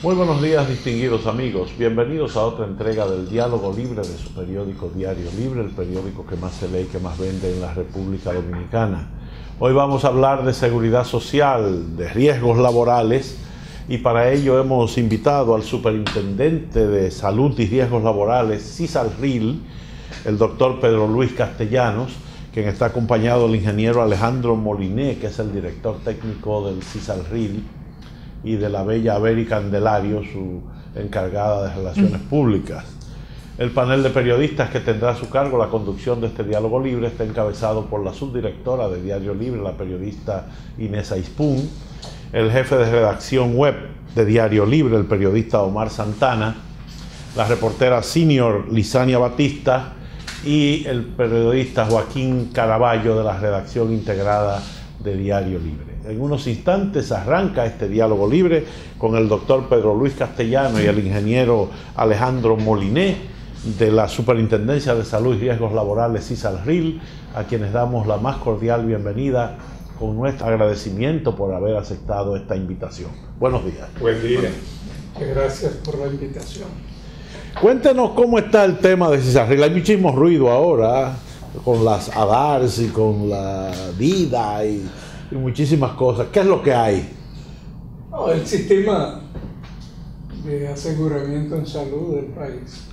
Muy buenos días, distinguidos amigos. Bienvenidos a otra entrega del Diálogo Libre de su periódico Diario Libre, el periódico que más se lee y que más vende en la República Dominicana. Hoy vamos a hablar de seguridad social, de riesgos laborales, y para ello hemos invitado al superintendente de Salud y Riesgos Laborales, CISALRIL, el doctor Pedro Luis Castellanos, quien está acompañado del ingeniero Alejandro Moliné, que es el director técnico del CISALRIL, y de la bella Beri Candelario, su encargada de Relaciones Públicas. El panel de periodistas que tendrá a su cargo la conducción de este diálogo libre está encabezado por la subdirectora de Diario Libre, la periodista Inés Aispún, el jefe de redacción web de Diario Libre, el periodista Omar Santana, la reportera senior Lisania Batista y el periodista Joaquín Caraballo de la redacción integrada de Diario Libre. En unos instantes arranca este diálogo libre con el doctor Pedro Luis Castellanos y el ingeniero Alejandro Moliné de la Superintendencia de Salud y Riesgos Laborales CISALRIL, a quienes damos la más cordial bienvenida con nuestro agradecimiento por haber aceptado esta invitación. Buenos días. Buen día. Gracias por la invitación. Cuéntenos cómo está el tema de CISALRIL. Hay muchísimo ruido ahora con las ADARS y con la DIDA y muchísimas cosas. ¿Qué es lo que hay? El sistema de aseguramiento en salud del país,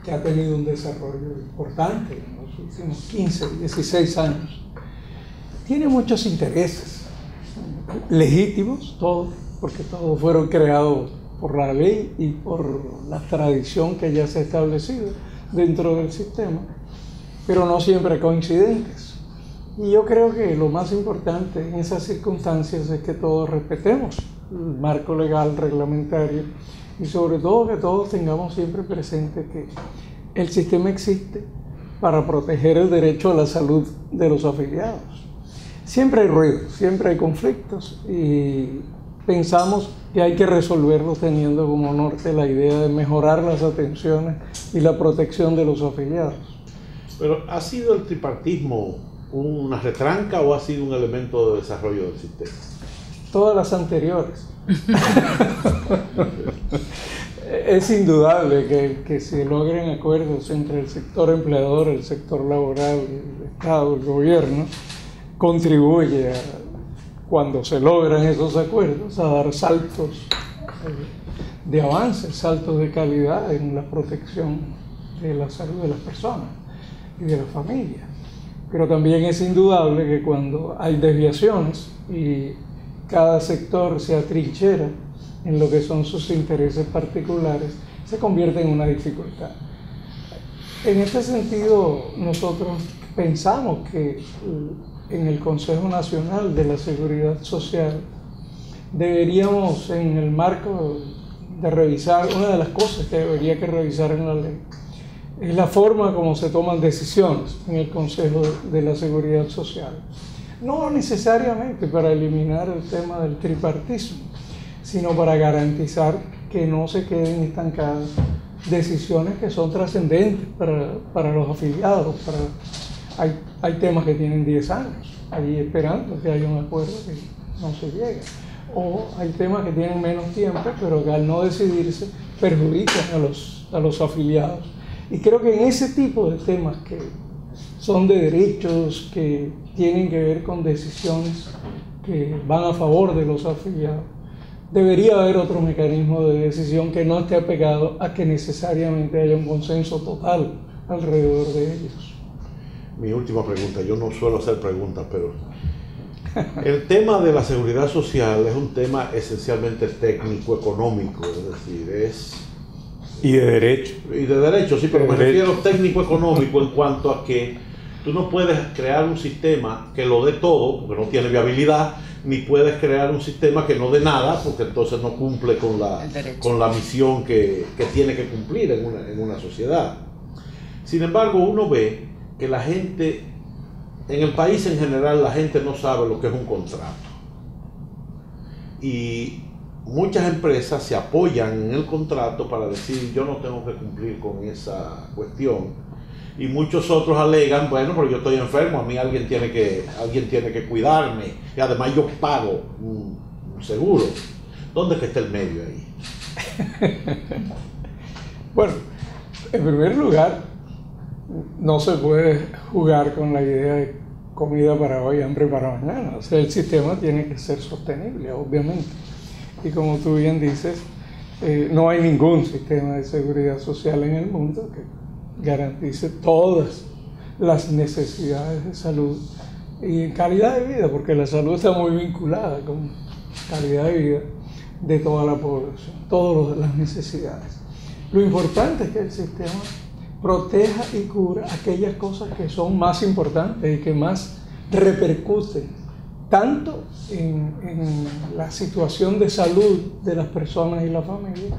que ha tenido un desarrollo importante en los últimos 15, 16 años, tiene muchos intereses legítimos, todos, porque todos fueron creados por la ley y por la tradición que ya se ha establecido dentro del sistema, pero no siempre coincidentes. Y yo creo que lo más importante en esas circunstancias es que todos respetemos el marco legal, reglamentario, y sobre todo que todos tengamos siempre presente que el sistema existe para proteger el derecho a la salud de los afiliados. Siempre hay ruido, siempre hay conflictos, y pensamos que hay que resolverlos teniendo como norte la idea de mejorar las atenciones y la protección de los afiliados. Pero ¿ha sido el tripartismo una retranca o ha sido un elemento de desarrollo del sistema? Todas las anteriores. Es indudable que se logren acuerdos entre el sector empleador, el sector laboral, el Estado, el gobierno, contribuye cuando se logran esos acuerdos a dar saltos de avance, saltos de calidad en la protección de la salud de las personas y de la familia. Pero también es indudable que cuando hay desviaciones y cada sector se atrinchera en lo que son sus intereses particulares, se convierte en una dificultad. En este sentido, nosotros pensamos que en el Consejo Nacional de la Seguridad Social deberíamos, en el marco de revisar, una de las cosas que debería que revisar en la ley, es la forma como se toman decisiones en el Consejo de la Seguridad Social. No necesariamente para eliminar el tema del tripartismo, sino para garantizar que no se queden estancadas decisiones que son trascendentes para los afiliados. Hay temas que tienen 10 años, ahí esperando que haya un acuerdo que no se llegue. O hay temas que tienen menos tiempo, pero que al no decidirse perjudican a los afiliados. Y creo que en ese tipo de temas que son de derechos, que tienen que ver con decisiones que van a favor de los afiliados, debería haber otro mecanismo de decisión que no esté apegado a que necesariamente haya un consenso total alrededor de ellos. Mi última pregunta, yo no suelo hacer preguntas, pero el tema de la seguridad social es un tema esencialmente técnico, económico, es decir, Y de derecho. Y de derecho, sí, pero me refiero técnico-económico en cuanto a que tú no puedes crear un sistema que lo dé todo, porque no tiene viabilidad, ni puedes crear un sistema que no dé nada, porque entonces no cumple con la misión que tiene que cumplir en una sociedad. Sin embargo, uno ve que la gente, en el país en general, la gente no sabe lo que es un contrato. Y muchas empresas se apoyan en el contrato para decir yo no tengo que cumplir con esa cuestión, y muchos otros alegan, bueno, pero yo estoy enfermo, a mí alguien tiene que cuidarme, y además yo pago un seguro. ¿Dónde es que está el medio ahí? Bueno, en primer lugar, no se puede jugar con la idea de comida para hoy, hambre para mañana. O sea, el sistema tiene que ser sostenible, obviamente. Y como tú bien dices, no hay ningún sistema de seguridad social en el mundo que garantice todas las necesidades de salud y calidad de vida, porque la salud está muy vinculada con calidad de vida de toda la población, todas las necesidades. Lo importante es que el sistema proteja y cubra aquellas cosas que son más importantes y que más repercuten tanto en la situación de salud de las personas y la familia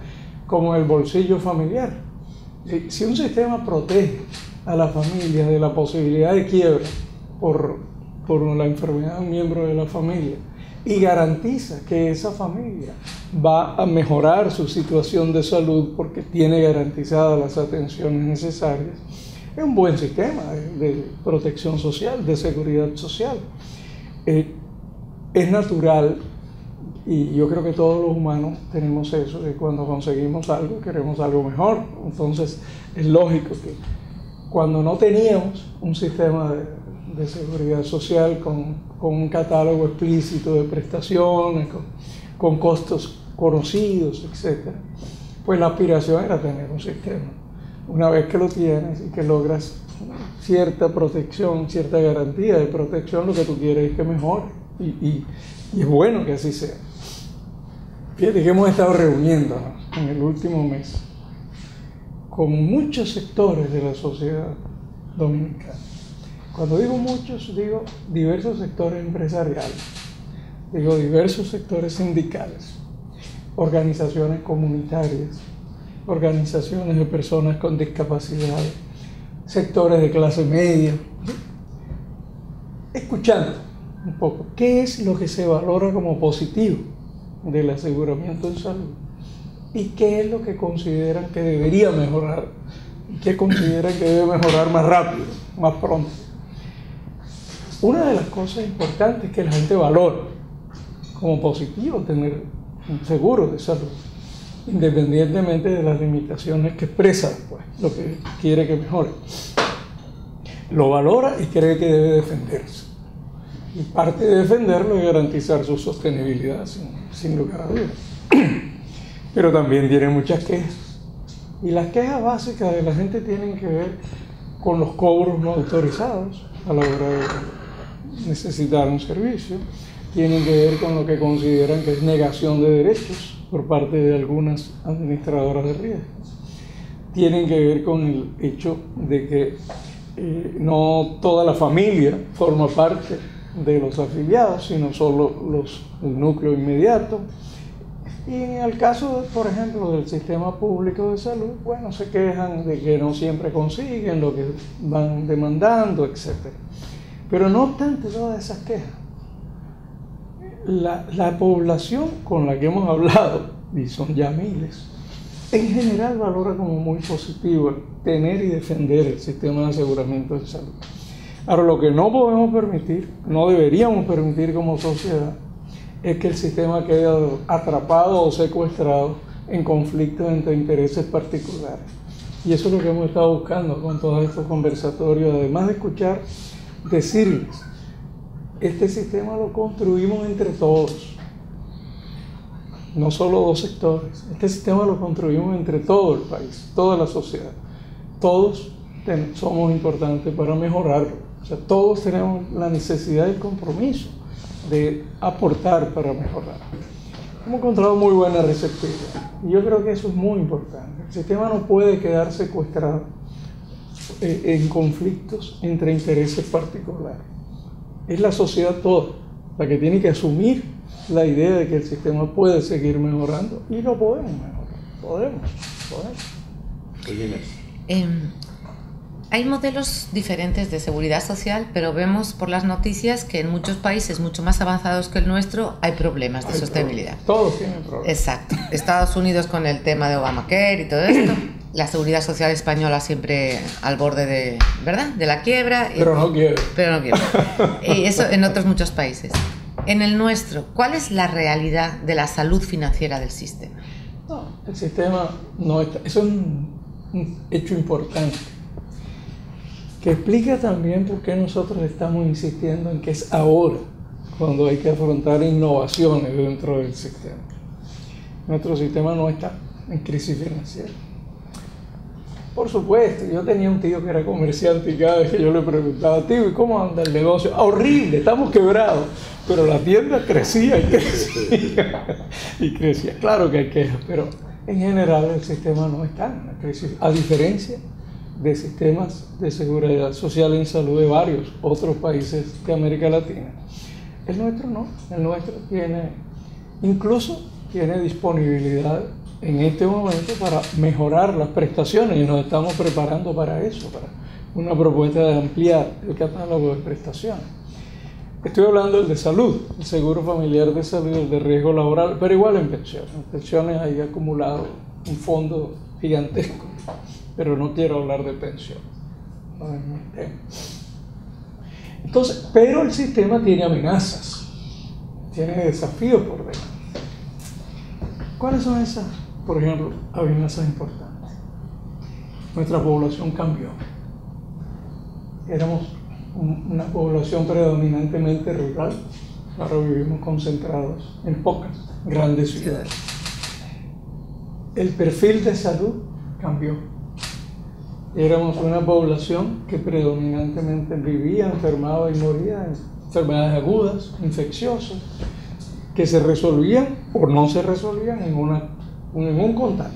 como en el bolsillo familiar. Si un sistema protege a la familia de la posibilidad de quiebra por la enfermedad de un miembro de la familia y garantiza que esa familia va a mejorar su situación de salud porque tiene garantizadas las atenciones necesarias, es un buen sistema de protección social, de seguridad social. Es natural, y yo creo que todos los humanos tenemos eso, que cuando conseguimos algo queremos algo mejor. Entonces es lógico que cuando no teníamos un sistema de seguridad social con un catálogo explícito de prestaciones, con costos conocidos, etc., pues la aspiración era tener un sistema. Una vez que lo tienes y que logras cierta protección, cierta garantía de protección, lo que tú quieres es que mejore. Y es bueno que así sea. Fíjate que hemos estado reuniéndonos en el último mes con muchos sectores de la sociedad dominicana. Cuando digo muchos, digo diversos sectores empresariales, digo diversos sectores sindicales, organizaciones comunitarias, organizaciones de personas con discapacidad, sectores de clase media, escuchando un poco qué es lo que se valora como positivo del aseguramiento en salud y qué es lo que consideran que debería mejorar y qué consideran que debe mejorar más rápido, más pronto. Una de las cosas importantes que la gente valora como positivo tener un seguro de salud, independientemente de las limitaciones que expresa, pues, lo que quiere que mejore. Lo valora y cree que debe defenderse. Y parte de defenderlo es garantizar su sostenibilidad, sin lugar a dudas. Pero también tiene muchas quejas. Y las quejas básicas de la gente tienen que ver con los cobros no autorizados a la hora de necesitar un servicio. Tienen que ver con lo que consideran que es negación de derechos por parte de algunas administradoras de riesgos. Tienen que ver con el hecho de que no toda la familia forma parte de los afiliados, sino solo el núcleo inmediato. Y en el caso, por ejemplo, del sistema público de salud, bueno, se quejan de que no siempre consiguen lo que van demandando, etc. Pero no obstante todas esas quejas, la población con la que hemos hablado, y son ya miles, en general valora como muy positivo el tener y defender el sistema de aseguramiento de salud. Ahora, lo que no podemos permitir, no deberíamos permitir como sociedad, es que el sistema quede atrapado o secuestrado en conflictos entre intereses particulares. Y eso es lo que hemos estado buscando con todos estos conversatorios, además de escuchar, decirles, este sistema lo construimos entre todos, no solo dos sectores. Este sistema lo construimos entre todo el país, toda la sociedad. Todos somos importantes para mejorarlo. O sea, todos tenemos la necesidad y el compromiso de aportar para mejorar. Hemos encontrado muy buena receptividad y yo creo que eso es muy importante. El sistema no puede quedar secuestrado en conflictos entre intereses particulares. Es la sociedad toda la que tiene que asumir la idea de que el sistema puede seguir mejorando y lo podemos mejorar. Podemos. Hay modelos diferentes de seguridad social, pero vemos por las noticias que en muchos países mucho más avanzados que el nuestro hay problemas de sostenibilidad. Todos tienen problemas. Exacto. Estados Unidos con el tema de Obamacare y todo esto. La seguridad social española siempre al borde de, ¿verdad?, de la quiebra. Pero no quiere. Pero no quiere. Y eso en otros muchos países. En el nuestro, ¿cuál es la realidad de la salud financiera del sistema? No. el sistema no está. Eso es un hecho importante, que explica también por qué nosotros estamos insistiendo en que es ahora cuando hay que afrontar innovaciones dentro del sistema. Nuestro sistema no está en crisis financiera. Por supuesto, yo tenía un tío que era comerciante y cada vez que yo le preguntaba, tío, ¿y cómo anda el negocio? Horrible, estamos quebrados. Pero la tienda crecía y crecía y crecía. Claro que hay quejas, pero en general el sistema no está en una crisis, a diferencia de sistemas de seguridad social y salud de varios otros países de América Latina. El nuestro no, el nuestro incluso tiene disponibilidad en este momento para mejorar las prestaciones y nos estamos preparando para eso, para una propuesta de ampliar el catálogo de prestaciones. Estoy hablando del de salud, el seguro familiar de salud, el de riesgo laboral, pero igual en pensiones. En pensiones hay acumulado un fondo gigantesco, pero no quiero hablar de pensiones. Entonces, pero el sistema tiene amenazas, tiene desafíos por delante. ¿Cuáles son esas? Por ejemplo, amenazas importantes. Nuestra población cambió. Éramos una población predominantemente rural, ahora vivimos concentrados en pocas grandes ciudades. El perfil de salud cambió. Éramos una población que predominantemente vivía, enfermaba y moría de enfermedades agudas, infecciosas, que se resolvían o no se resolvían en un contacto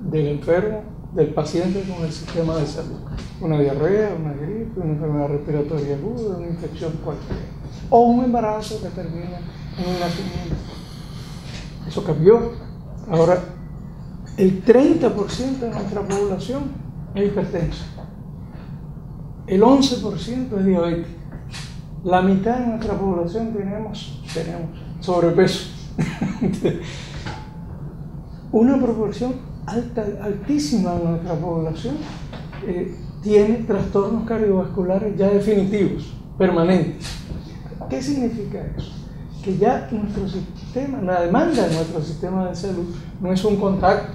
del enfermo, del paciente con el sistema de salud. Una diarrea, una gripe, una enfermedad respiratoria aguda, una infección cualquiera. O un embarazo que termina en un nacimiento. Eso cambió. Ahora, el 30% de nuestra población es hipertensa. El 11% es diabética. La mitad de nuestra población tenemos sobrepeso. Una proporción altísima de nuestra población tiene trastornos cardiovasculares ya definitivos, permanentes. ¿Qué significa eso? Que ya nuestro sistema, la demanda de nuestro sistema de salud no es un contacto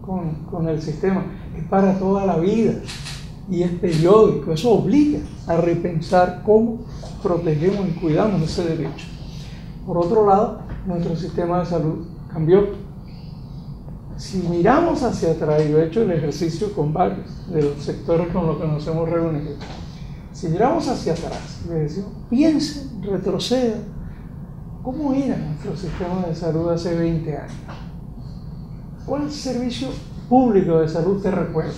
con el sistema, es para toda la vida y es periódico. Eso obliga a repensar cómo protegemos y cuidamos ese derecho. Por otro lado, nuestro sistema de salud cambió. Si miramos hacia atrás, y yo he hecho el ejercicio con varios de los sectores con los que nos hemos reunido, si miramos hacia atrás, le decimos, piensen, retrocedan, ¿cómo era nuestro sistema de salud hace 20 años? ¿Cuál servicio público de salud usted recuerda?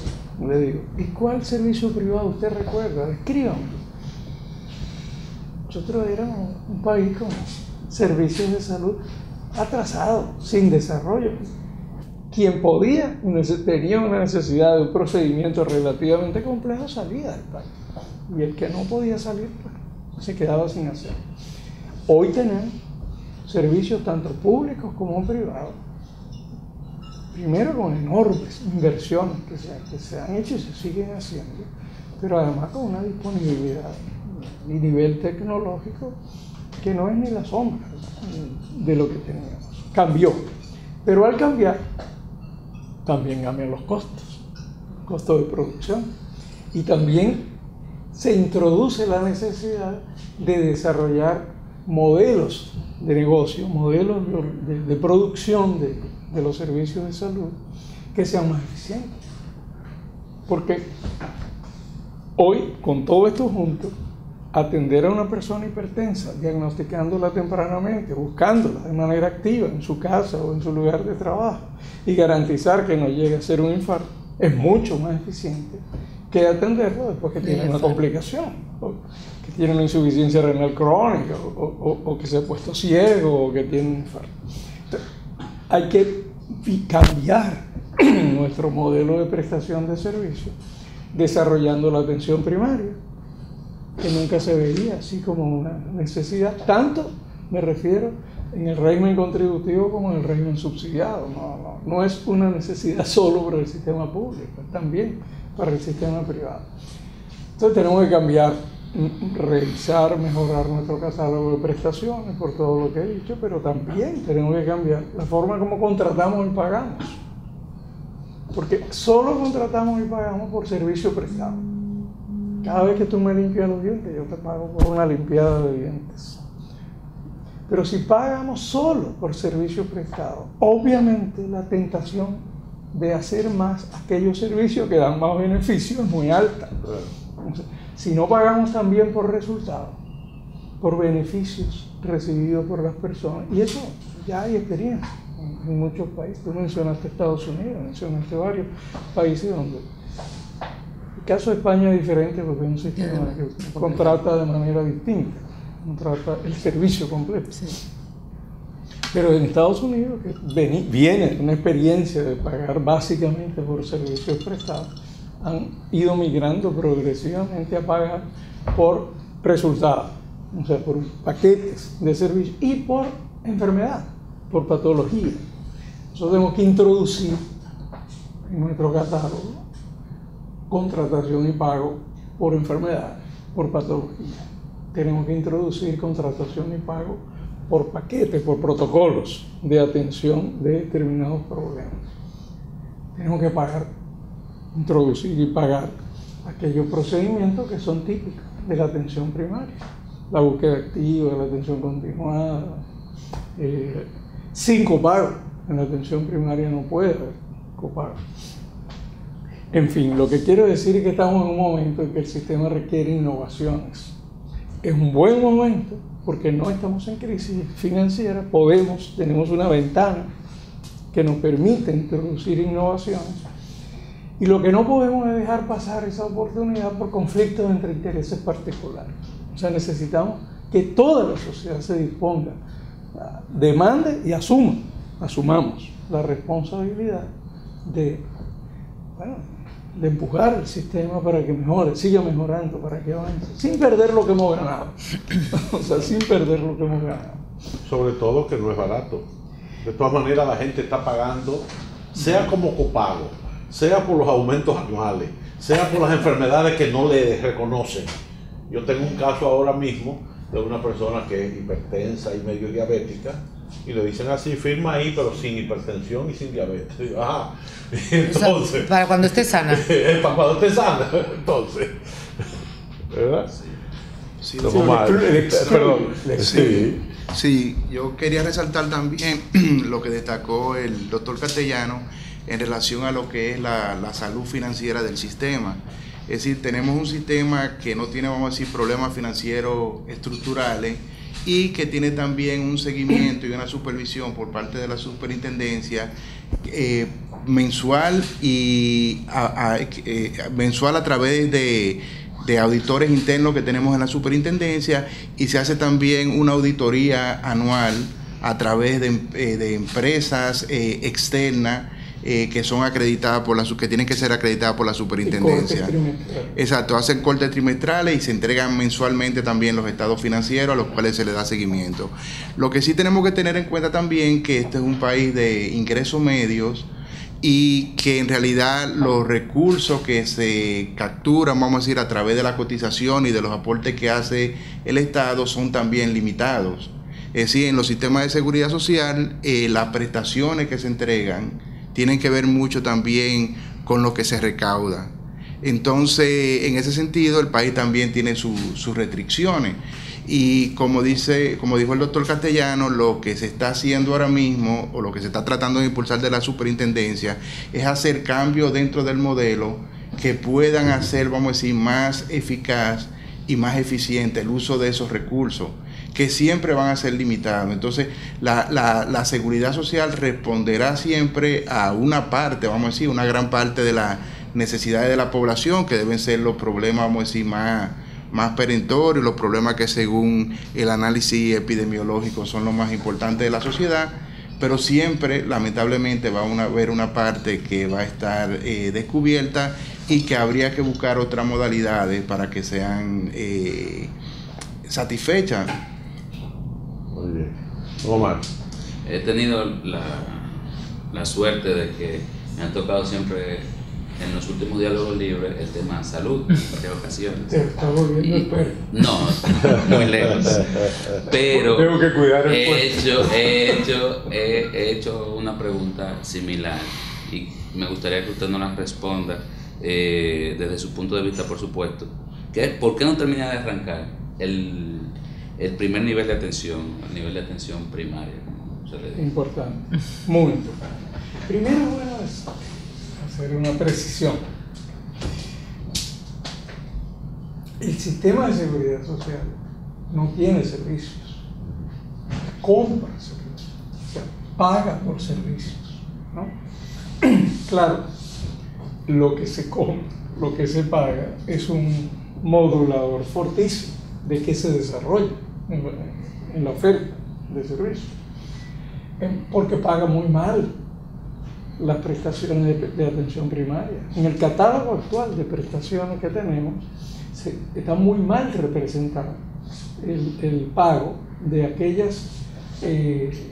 Le digo, ¿y cuál servicio privado usted recuerda? Descríbanlo. Nosotros éramos un país con servicios de salud atrasados, sin desarrollo. Quien podía, tenía una necesidad de un procedimiento relativamente complejo, salía del país. Y el que no podía salir, pues, se quedaba sin hacer. Hoy tenemos servicios tanto públicos como privados. Primero con enormes inversiones que se han hecho y se siguen haciendo, pero además con una disponibilidad y nivel tecnológico que no es ni la sombra de lo que teníamos. Cambió. Pero al cambiar, también cambian los costos de producción, y también se introduce la necesidad de desarrollar modelos de negocio, modelos de producción de los servicios de salud que sean más eficientes. Porque hoy, con todo esto junto, atender a una persona hipertensa, diagnosticándola tempranamente, buscándola de manera activa en su casa o en su lugar de trabajo y garantizar que no llegue a ser un infarto, es mucho más eficiente que atenderlo después que tiene una complicación, o que tiene una insuficiencia renal crónica, o que se ha puesto ciego, o que tiene un infarto. Entonces, hay que cambiar nuestro modelo de prestación de servicios, desarrollando la atención primaria, que nunca se veía así como una necesidad, tanto me refiero en el régimen contributivo como en el régimen subsidiado. No es una necesidad solo para el sistema público, es también para el sistema privado. Entonces tenemos que cambiar revisar, mejorar nuestro catálogo de prestaciones por todo lo que he dicho, pero también tenemos que cambiar la forma como contratamos y pagamos. Porque solo contratamos y pagamos por servicio prestado. Cada vez que tú me limpias los dientes, yo te pago por una limpiada de dientes. Pero si pagamos solo por servicio prestado, obviamente la tentación de hacer más aquellos servicios que dan más beneficios es muy alta. Si no pagamos también por resultados, por beneficios recibidos por las personas, y eso ya hay experiencia en muchos países. Tú mencionaste Estados Unidos, mencionaste varios países donde el caso de España es diferente porque es un sistema que contrata de manera distinta, contrata el servicio completo. Sí. Pero en Estados Unidos, que viene una experiencia de pagar básicamente por servicios prestados, han ido migrando progresivamente a pagar por resultados, o sea, por paquetes de servicios y por enfermedad, por patología. Nosotros tenemos que introducir en nuestro catálogo contratación y pago por enfermedad, por patología. Tenemos que introducir contratación y pago por paquetes, por protocolos de atención de determinados problemas. Tenemos que introducir y pagar aquellos procedimientos que son típicos de la atención primaria, la búsqueda activa, la atención continuada, sin copago. En la atención primaria no puede haber copago. En fin, lo que quiero decir es que estamos en un momento en que el sistema requiere innovaciones. Es un buen momento porque no estamos en crisis financiera, tenemos una ventana que nos permite introducir innovaciones. Y lo que no podemos es dejar pasar esa oportunidad por conflictos entre intereses particulares. O sea, necesitamos que toda la sociedad se disponga, demande y asumamos la responsabilidad de empujar el sistema para que mejore, siga mejorando, para que avance, sin perder lo que hemos ganado. O sea, sin perder lo que hemos ganado. Sobre todo que no es barato. De todas maneras, la gente está pagando, sea como copago, sea por los aumentos anuales, sea por las enfermedades que no le reconocen. Yo tengo un caso ahora mismo de una persona que es hipertensa y medio diabética, y le dicen así, firma ahí, pero sin hipertensión y sin diabetes. Y yo, entonces, para cuando esté sana. Para cuando esté sana, entonces. ¿Verdad? Sí, sí, yo quería resaltar también lo que destacó el doctor Castellano en relación a lo que es la salud financiera del sistema. Es decir, tenemos un sistema que no tiene, vamos a decir, problemas financieros estructurales y que tiene también un seguimiento y una supervisión por parte de la superintendencia mensual mensual a través de auditores internos que tenemos en la superintendencia, y se hace también una auditoría anual a través de empresas externas que son acreditadas que tienen que ser acreditadas por la superintendencia. Exacto, hacen cortes trimestrales y se entregan mensualmente también los estados financieros a los cuales se le da seguimiento. Lo que sí tenemos que tener en cuenta también que este es un país de ingresos medios y que en realidad los recursos que se capturan, vamos a decir, a través de la cotización y de los aportes que hace el Estado son también limitados. Es decir, en los sistemas de seguridad social, las prestaciones que se entregan tienen que ver mucho también con lo que se recauda. Entonces, en ese sentido, el país también tiene sus restricciones. Y como dijo el doctor Castellano, lo que se está haciendo ahora mismo, o lo que se está tratando de impulsar de la superintendencia, es hacer cambios dentro del modelo que puedan hacer, vamos a decir, más eficaz y más eficiente el uso de esos recursos, que siempre van a ser limitados. Entonces, la seguridad social responderá siempre a una parte, vamos a decir, una gran parte de las necesidades de la población, que deben ser los problemas, vamos a decir, más perentorios, los problemas que según el análisis epidemiológico son los más importantes de la sociedad, pero siempre, lamentablemente, va a haber una parte que va a estar descubierta y que habría que buscar otras modalidades para que sean satisfechas. Muy bien. Omar. He tenido la suerte de que me ha tocado siempre en los últimos diálogos libres el tema salud en varias ocasiones. Te está volviendo el perro. No, muy lejos. Pero tengo que cuidar el he hecho una pregunta similar y me gustaría que usted nos la responda desde su punto de vista, por supuesto. ¿Por qué no termina de arrancar el primer nivel de atención, el nivel de atención primaria? Como se le dice? Importante, muy importante. Primero, bueno, es hacer una precisión. El sistema de seguridad social no tiene servicios, compra servicios, o sea, paga por servicios, ¿no? Claro, lo que se compra, lo que se paga es un modulador fortísimo de que se desarrolla en la oferta de servicios, porque paga muy mal las prestaciones de atención primaria. En el catálogo actual de prestaciones que tenemos está muy mal representado el pago de aquellas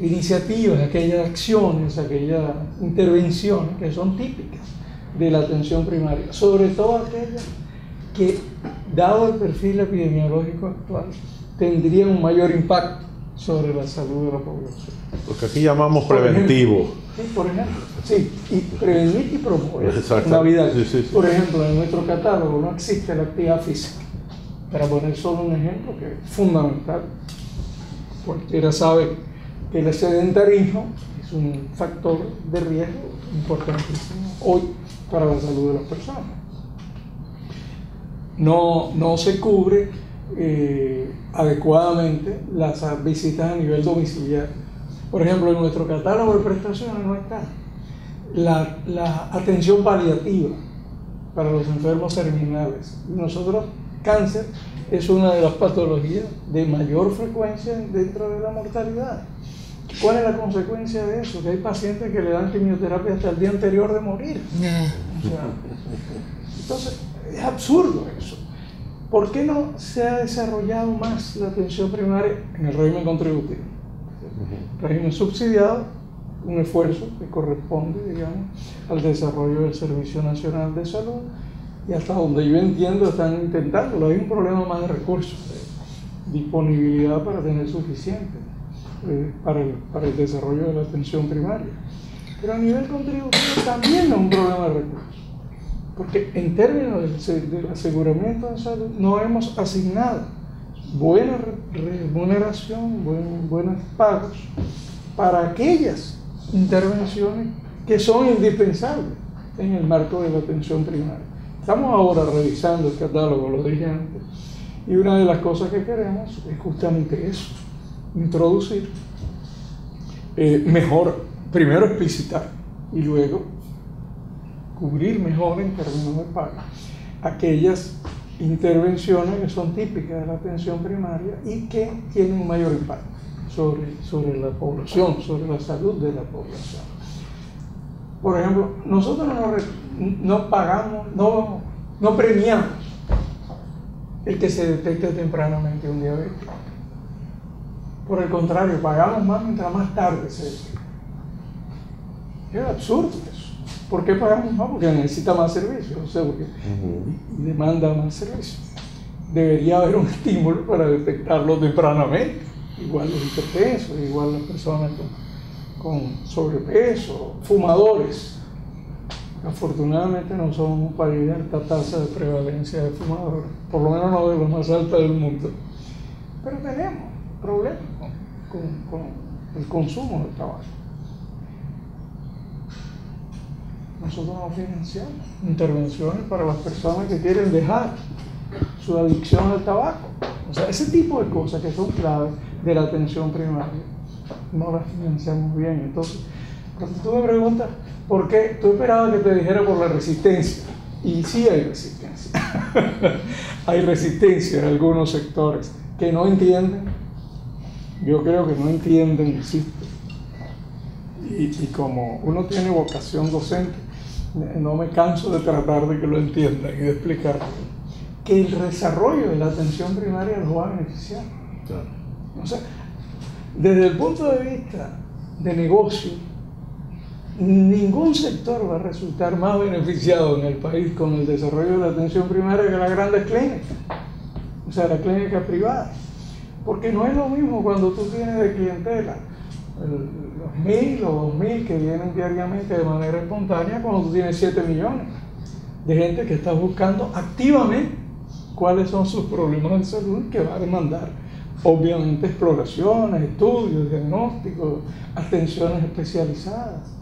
iniciativas, aquellas acciones, aquellas intervenciones que son típicas de la atención primaria, sobre todo aquellas que, dado el perfil epidemiológico actual, tendrían un mayor impacto sobre la salud de la población. Lo que aquí llamamos preventivo. Por ejemplo, sí, y prevenir y promover una vida. Sí. Por ejemplo, en nuestro catálogo no existe la actividad física. Para poner solo un ejemplo que es fundamental. Cualquiera sabe que el sedentarismo es un factor de riesgo importantísimo hoy para la salud de las personas. No se cubre adecuadamente las visitas a nivel domiciliario. Por ejemplo, en nuestro catálogo de prestaciones no está la atención paliativa para los enfermos terminales. Nosotros, cáncer es una de las patologías de mayor frecuencia dentro de la mortalidad. ¿Cuál es la consecuencia de eso? Que hay pacientes que le dan quimioterapia hasta el día anterior de morir. O sea, entonces, es absurdo eso. ¿Por qué no se ha desarrollado más la atención primaria en el régimen contributivo? Régimen subsidiado, un esfuerzo que corresponde, digamos, al desarrollo del Servicio Nacional de Salud, y hasta donde yo entiendo están intentándolo. Hay un problema más de recursos, de disponibilidad para tener suficiente para el desarrollo de la atención primaria. Pero a nivel contributivo también es un problema de recursos, porque en términos del aseguramiento de salud no hemos asignado buena remuneración, buenos pagos para aquellas intervenciones que son indispensables en el marco de la atención primaria. Estamos ahora revisando el catálogo, lo dije antes, y una de las cosas que queremos es justamente eso, introducir mejor, primero explicitar y luego cubrir mejor en términos de pago aquellas intervenciones que son típicas de la atención primaria y que tienen un mayor impacto sobre la población, sobre la salud de la población. Por ejemplo, nosotros no pagamos, no premiamos el que se detecte tempranamente un diabético. Por el contrario, pagamos más mientras más tarde se detecta. Es absurdo eso. ¿Por qué pagamos más? Porque necesita más servicios, o sea, porque demanda más servicios. Debería haber un estímulo para detectarlo tempranamente. Igual los hipertensos, igual las personas con sobrepeso, fumadores. Afortunadamente no somos un país de alta tasa de prevalencia de fumadores, por lo menos no de los más altas del mundo. Pero tenemos problemas con el consumo del tabaco. Nosotros no financiamos intervenciones para las personas que quieren dejar su adicción al tabaco. O sea, ese tipo de cosas que son claves de la atención primaria, no las financiamos bien. Entonces, cuando tú me preguntas, ¿por qué? Tú esperabas que te dijera por la resistencia. Y sí hay resistencia. Hay resistencia en algunos sectores que no entienden. Yo creo que no entienden, insisto. Y como uno tiene vocación docente, no me canso de tratar de que lo entiendan y de explicar que el desarrollo de la atención primaria los va a beneficiar. Claro. O sea, desde el punto de vista de negocio, ningún sector va a resultar más beneficiado en el país con el desarrollo de la atención primaria que las grandes clínicas, o sea, la clínica privada. Porque no es lo mismo cuando tú tienes de clientela los 1.000 o 2.000 que vienen diariamente de manera espontánea, cuando tú tienes 7 millones de gente que está buscando activamente cuáles son sus problemas de salud, que va a demandar obviamente exploraciones, estudios, diagnósticos, atenciones especializadas.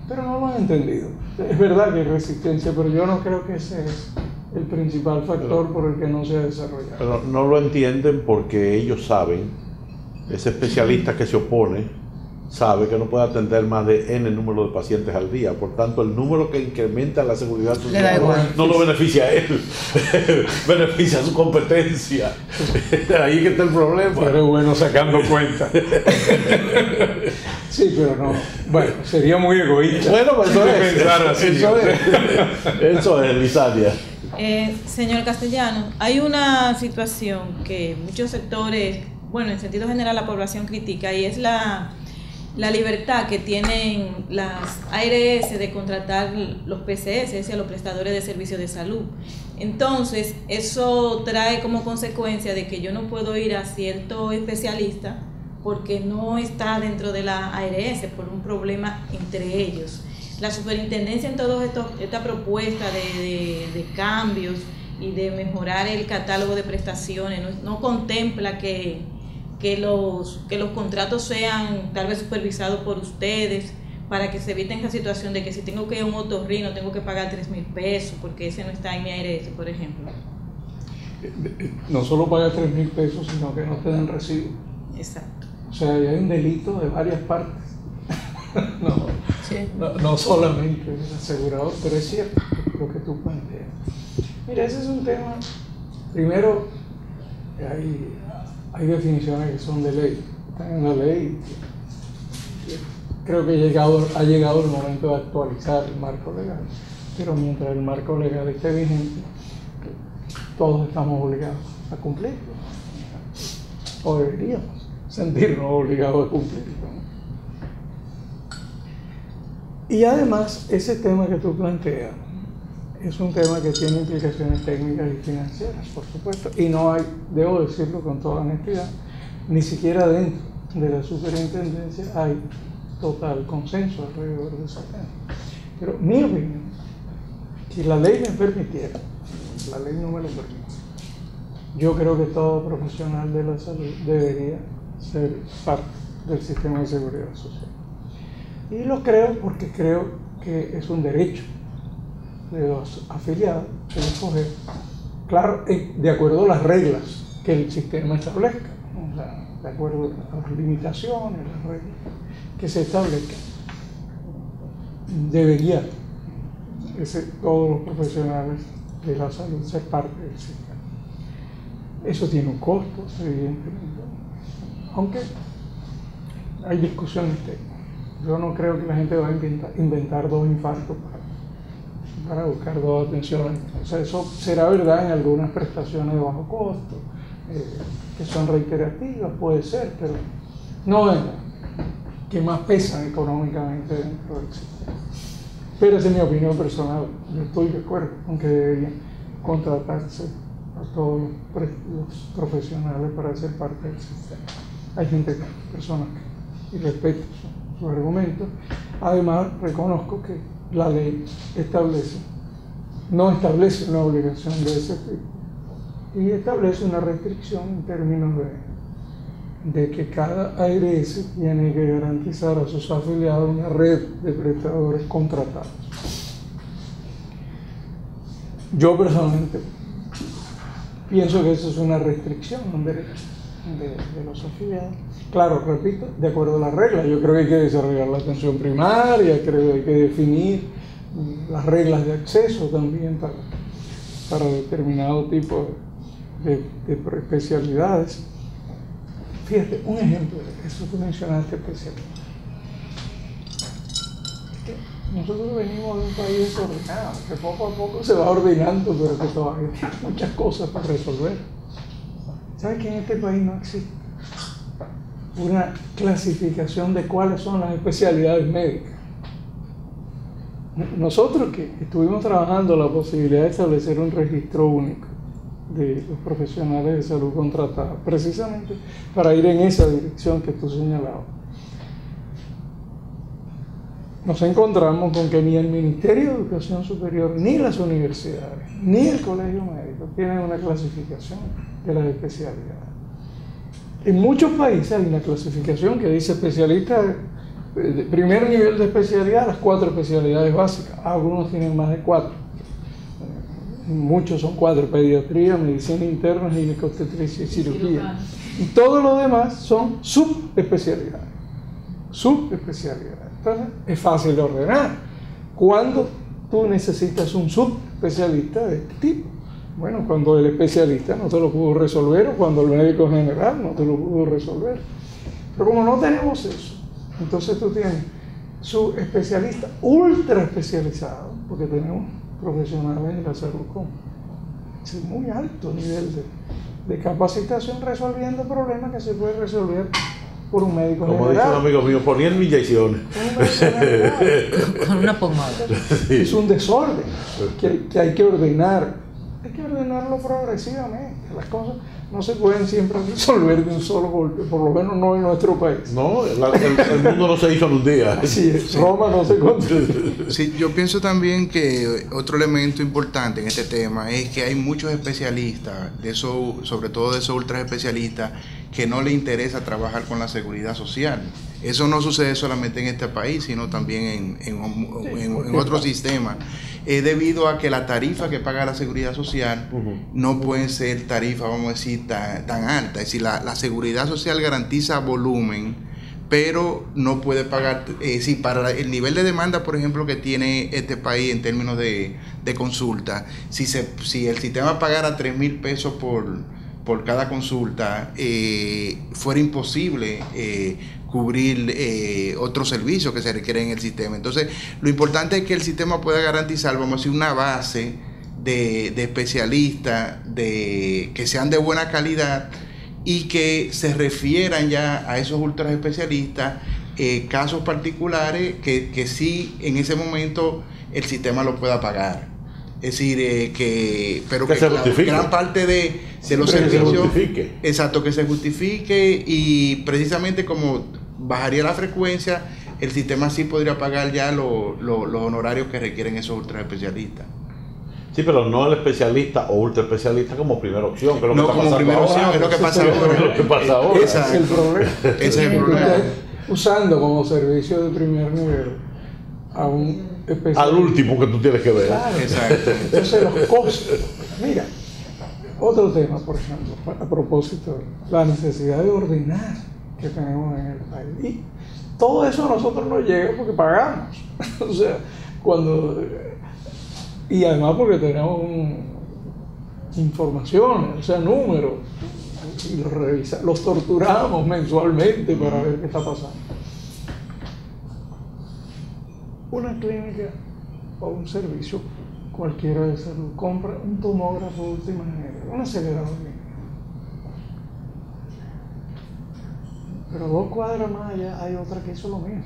Pero no lo han entendido. Es verdad que hay resistencia, pero yo no creo que ese es el principal factor por el que no se ha desarrollado. Pero no lo entienden porque ellos saben, ese especialista que se opone sabe que no puede atender más de N número de pacientes al día. Por tanto, el número que incrementa la seguridad social no lo beneficia a él, beneficia a su competencia. Ahí que está el problema. Pero bueno, sacando cuenta. Sí, pero no. Bueno, sería muy egoísta. Bueno, pues eso es. Pensar así. Eso es, Lizadia. Señor Castellano, hay una situación que muchos sectores, bueno, en sentido general la población critica, y es la libertad que tienen las ARS de contratar los PCS, es decir, los prestadores de servicios de salud. Entonces, eso trae como consecuencia de que yo no puedo ir a cierto especialista porque no está dentro de la ARS por un problema entre ellos. La superintendencia en todo esta propuesta de cambios y de mejorar el catálogo de prestaciones no contempla que los contratos sean tal vez supervisados por ustedes, para que se eviten esa situación de que si tengo que ir a un otorrino tengo que pagar 3.000 pesos porque ese no está en mi ARS, por ejemplo. No solo pagas 3.000 pesos, sino que no te dan recibo. Exacto. O sea, hay un delito de varias partes. No solamente el asegurador, pero es cierto lo que tú planteas. Mira, ese es un tema, primero, hay definiciones que son de ley, están en la ley. Creo que ha llegado el momento de actualizar el marco legal, pero mientras el marco legal esté vigente, todos estamos obligados a cumplirlo, o deberíamos sentirnos obligados a cumplirlo. Y además, ese tema que tú planteas es un tema que tiene implicaciones técnicas y financieras, por supuesto, y no hay, debo decirlo con toda honestidad, ni siquiera dentro de la superintendencia hay total consenso alrededor de ese tema. Pero mi opinión, si la ley me permitiera, la ley no me lo permite, yo creo que todo profesional de la salud debería ser parte del sistema de seguridad social. Y lo creo porque creo que es un derecho de los afiliados el escoger, claro, de acuerdo a las reglas que el sistema establezca, o sea, de acuerdo a las limitaciones, las reglas que se establezcan. Debería todos los profesionales de la salud ser parte del sistema. Eso tiene un costo, evidentemente, aunque hay discusiones técnicas. Yo no creo que la gente va a inventar 2 infartos para buscar 2 atenciones. O sea, eso será verdad en algunas prestaciones de bajo costo, que son reiterativas, puede ser, pero no es que más pesan económicamente dentro del sistema. Pero esa es mi opinión personal. Yo estoy de acuerdo con que deberían contratarse a todos los profesionales para ser parte del sistema. Hay personas que, y respeto su argumento. Además, reconozco que la ley no establece una obligación de ese tipo y establece una restricción en términos de que cada ARS tiene que garantizar a sus afiliados una red de prestadores contratados. Yo personalmente pienso que eso es una restricción, un derecho de los afiliados. Claro, repito, de acuerdo a las reglas. Yo creo que hay que desarrollar la atención primaria, creo que hay que definir las reglas de acceso también para determinado tipo de especialidades. Fíjate, un ejemplo de eso que mencionaste especialmente. Es que nosotros venimos de un país desordenado, que poco a poco se va ordenando, pero que todavía tiene muchas cosas para resolver. ¿Sabes que en este país no existe una clasificación de cuáles son las especialidades médicas? Nosotros que estuvimos trabajando la posibilidad de establecer un registro único de los profesionales de salud contratados, precisamente para ir en esa dirección que tú señalabas, nos encontramos con que ni el Ministerio de Educación Superior, ni las universidades, ni el Colegio Médico tienen una clasificación de las especialidades. En muchos países hay una clasificación que dice especialista de primer nivel de especialidad, las 4 especialidades básicas. Algunos tienen más de 4. Muchos son 4: pediatría, medicina interna, ginecobstetricia y cirugía. Y todo lo demás son subespecialidades. Subespecialidades. Entonces, es fácil de ordenar. ¿Cuándo tú necesitas un subespecialista de este tipo? Bueno, cuando el especialista no te lo pudo resolver, o cuando el médico general no te lo pudo resolver. Pero como no tenemos eso, entonces tú tienes su especialista ultra especializado, porque tenemos profesionales de la salud con muy alto nivel de capacitación, resolviendo problemas que se pueden resolver por un médico como general. dice un amigo mío, poniendo inyecciones. Con una pomada. Es un desorden que hay que ordenar. Hay que ordenarlo progresivamente. Las cosas no se pueden siempre resolver de un solo golpe, por lo menos no en nuestro país. No, el mundo no se hizo en un día. Así es, Roma no se construyó. Sí, yo pienso también que otro elemento importante en este tema es que hay muchos especialistas, sobre todo de esos ultra especialistas, que no les interesa trabajar con la seguridad social. Eso no sucede solamente en este país, sino también en otros sistemas. Debido a que la tarifa que paga la seguridad social no pueden ser tarifas, vamos a decir, tan altas. Es decir, la seguridad social garantiza volumen, pero no puede pagar, para el nivel de demanda, por ejemplo, que tiene este país en términos de consulta, si el sistema pagara 3,000 pesos por cada consulta, fuera imposible cubrir otros servicios que se requieren en el sistema. Entonces, lo importante es que el sistema pueda garantizar, vamos a decir, una base de especialistas que sean de buena calidad y que se refieran ya a esos ultra especialistas casos particulares que sí en ese momento el sistema lo pueda pagar. Es decir, pero que gran parte de los servicios, exacto, que se justifique, y precisamente como bajaría la frecuencia, el sistema sí podría pagar ya los honorarios que requieren esos ultra especialistas. Sí, pero no el especialista o ultra especialista como primera opción, que es lo no que está como primera opción, es lo que pasa ahora. Es lo que pasa ahora. Ese es el problema. Ese es el problema. Usando como servicio de primer nivel a un especialista. Al último que tú tienes que ver. Claro. Exacto. Entonces los costos. Mira, otro tema, por ejemplo, a propósito de la necesidad de ordenar que tenemos en el país. Y todo eso a nosotros nos llega porque pagamos. O sea, y además porque tenemos información, o sea, números, y los torturamos mensualmente para ver qué está pasando. Una clínica o un servicio cualquiera de salud compra un tomógrafo de última generación, un acelerador mínimo. Pero 2 cuadras más allá hay otra que hizo lo mismo.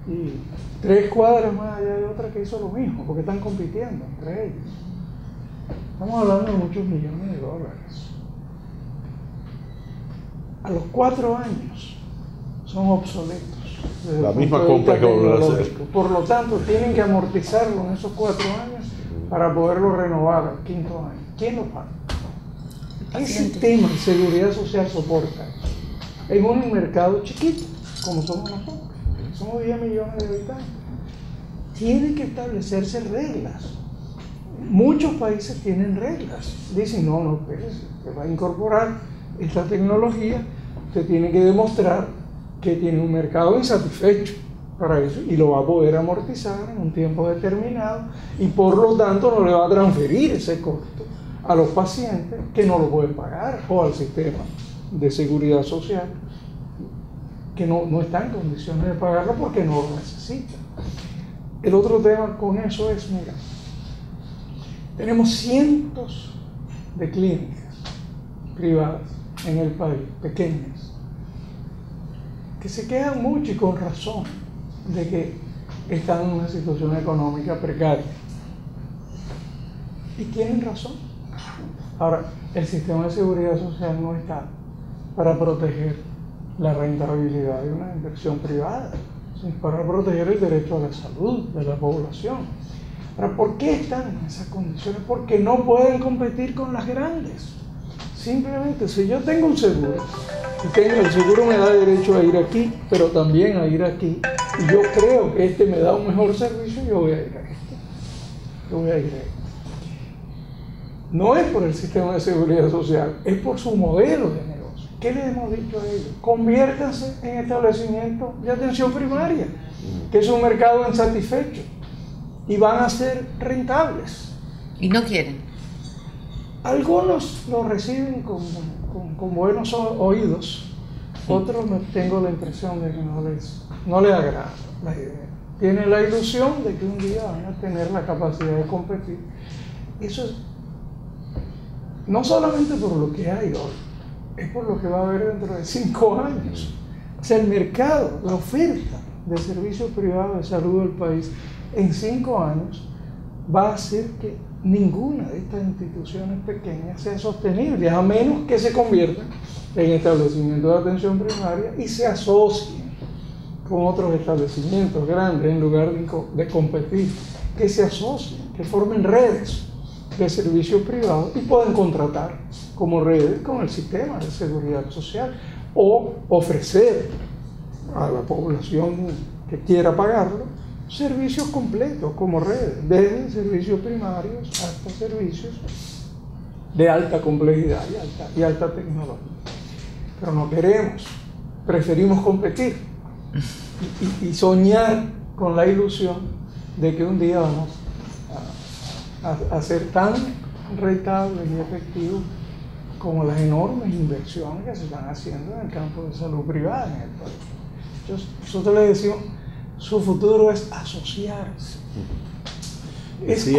Y 3 cuadras más allá hay otra que hizo lo mismo, porque están compitiendo entre ellos. Estamos hablando de muchos millones de dólares. A los 4 años son obsoletos. La misma compra que volver a hacer. Por lo tanto, tienen que amortizarlo en esos 4 años para poderlo renovar al 5.º año. ¿Quién lo paga? ¿Qué sistema de seguridad social soporta eso? En un mercado chiquito, como somos nosotros, somos 10 millones de habitantes. Tienen que establecerse reglas. Muchos países tienen reglas. Dicen, no, espérese, usted va a incorporar esta tecnología, usted tiene que demostrar que tiene un mercado insatisfecho para eso y lo va a poder amortizar en un tiempo determinado, y por lo tanto no le va a transferir ese costo a los pacientes que no lo pueden pagar, o al sistema de seguridad social que no está en condiciones de pagarlo porque no lo necesita. El otro tema con eso es, mira, tenemos cientos de clínicas privadas en el país, pequeñas, que se quejan mucho y con razón de que están en una situación económica precaria. Y tienen razón. Ahora, el sistema de seguridad social no está para proteger la rentabilidad de una inversión privada, sino para proteger el derecho a la salud de la población. Ahora, ¿por qué están en esas condiciones? Porque no pueden competir con las grandes. Simplemente, si yo tengo un seguro, y el seguro me da derecho a ir aquí, pero también a ir aquí, y yo creo que este me da un mejor servicio, yo voy a ir a este. Yo voy a ir a este. No es por el sistema de seguridad social, es por su modelo de negocio. ¿Qué les hemos dicho a ellos? Conviértanse en establecimientos de atención primaria, que es un mercado insatisfecho, y van a ser rentables. Y no quieren. Algunos lo reciben con buenos oídos, otros tengo la impresión de que no les agrada la idea. Tienen la ilusión de que un día van a tener la capacidad de competir. Eso es no solamente por lo que hay hoy, es por lo que va a haber dentro de 5 años. O sea, el mercado, la oferta de servicios privados de salud del país en 5 años va a hacer que ninguna de estas instituciones pequeñas sea sostenible, a menos que se conviertan en establecimientos de atención primaria y se asocien con otros establecimientos grandes en lugar de competir, que se asocien, que formen redes de servicios privados y pueden contratar como redes con el sistema de seguridad social o ofrecer a la población que quiera pagarlo servicios completos como redes, desde servicios primarios hasta servicios de alta complejidad y alta tecnología. Pero no queremos, preferimos competir y soñar con la ilusión de que un día vamos a ser tan rentables y efectivos como las enormes inversiones que se están haciendo en el campo de salud privada en el país. Entonces, nosotros le decimos, su futuro es asociarse, es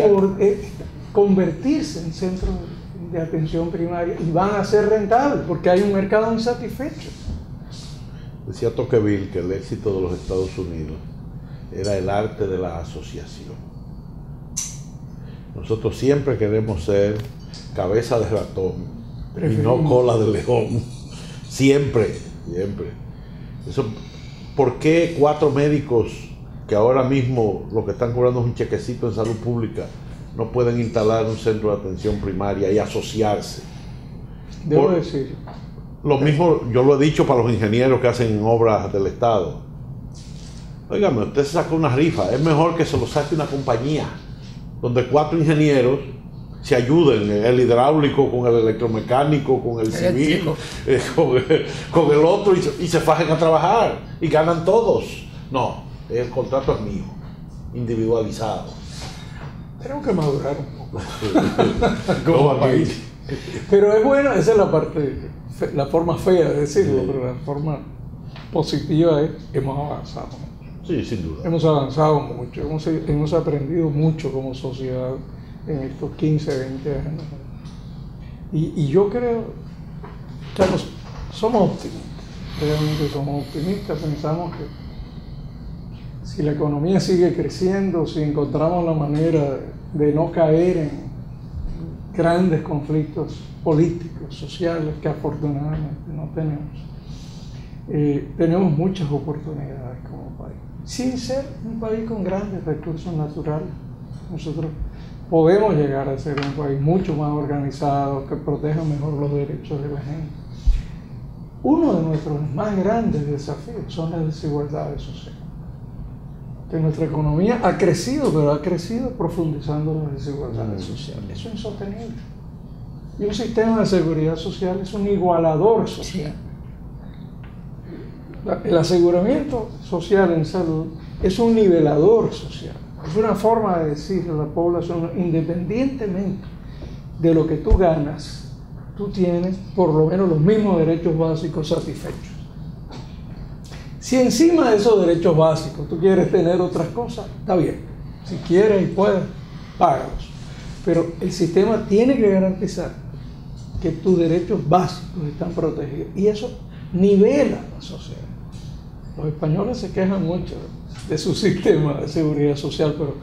convertirse en centros de atención primaria y van a ser rentables porque hay un mercado insatisfecho. Decía Tocqueville que el éxito de los Estados Unidos era el arte de la asociación. Nosotros siempre queremos ser cabeza de ratón y no cola de león. Siempre, siempre. Eso, ¿por qué 4 médicos que ahora mismo lo que están cobrando es un chequecito en salud pública no pueden instalar un centro de atención primaria y asociarse? Debo decir. Lo mismo yo lo he dicho para los ingenieros que hacen obras del Estado. Óigame, usted se saca una rifa, es mejor que se lo saque una compañía donde 4 ingenieros se ayuden, el hidráulico con el electromecánico, con el civil, con el otro, y se fajen a trabajar y ganan todos. No, el contrato es mío, individualizado. Tenemos que madurar un poco como país. Pero es bueno, esa es la parte, la forma fea de decirlo, pero la forma positiva es hemos avanzado. Sí, sin duda. Hemos avanzado mucho, hemos aprendido mucho como sociedad en estos 15, 20 años. Y yo creo que somos optimistas, realmente somos optimistas, pensamos que si la economía sigue creciendo, si encontramos la manera de no caer en grandes conflictos políticos, sociales, que afortunadamente no tenemos, tenemos muchas oportunidades como país. Sin ser un país con grandes recursos naturales, nosotros podemos llegar a ser un país mucho más organizado, que proteja mejor los derechos de la gente. Uno de nuestros más grandes desafíos son las desigualdades sociales. Que nuestra economía ha crecido, pero ha crecido profundizando las desigualdades sociales. Eso es insostenible. Y un sistema de seguridad social es un igualador social. El aseguramiento social en salud es un nivelador social. Es una forma de decirle a la población, independientemente de lo que tú ganas, tú tienes por lo menos los mismos derechos básicos satisfechos. Si encima de esos derechos básicos tú quieres tener otras cosas, está bien. Si quieres y puedes, págalos. Pero el sistema tiene que garantizar que tus derechos básicos están protegidos. Y eso nivela la sociedad. Los españoles se quejan mucho. de su sistema de seguridad social, pero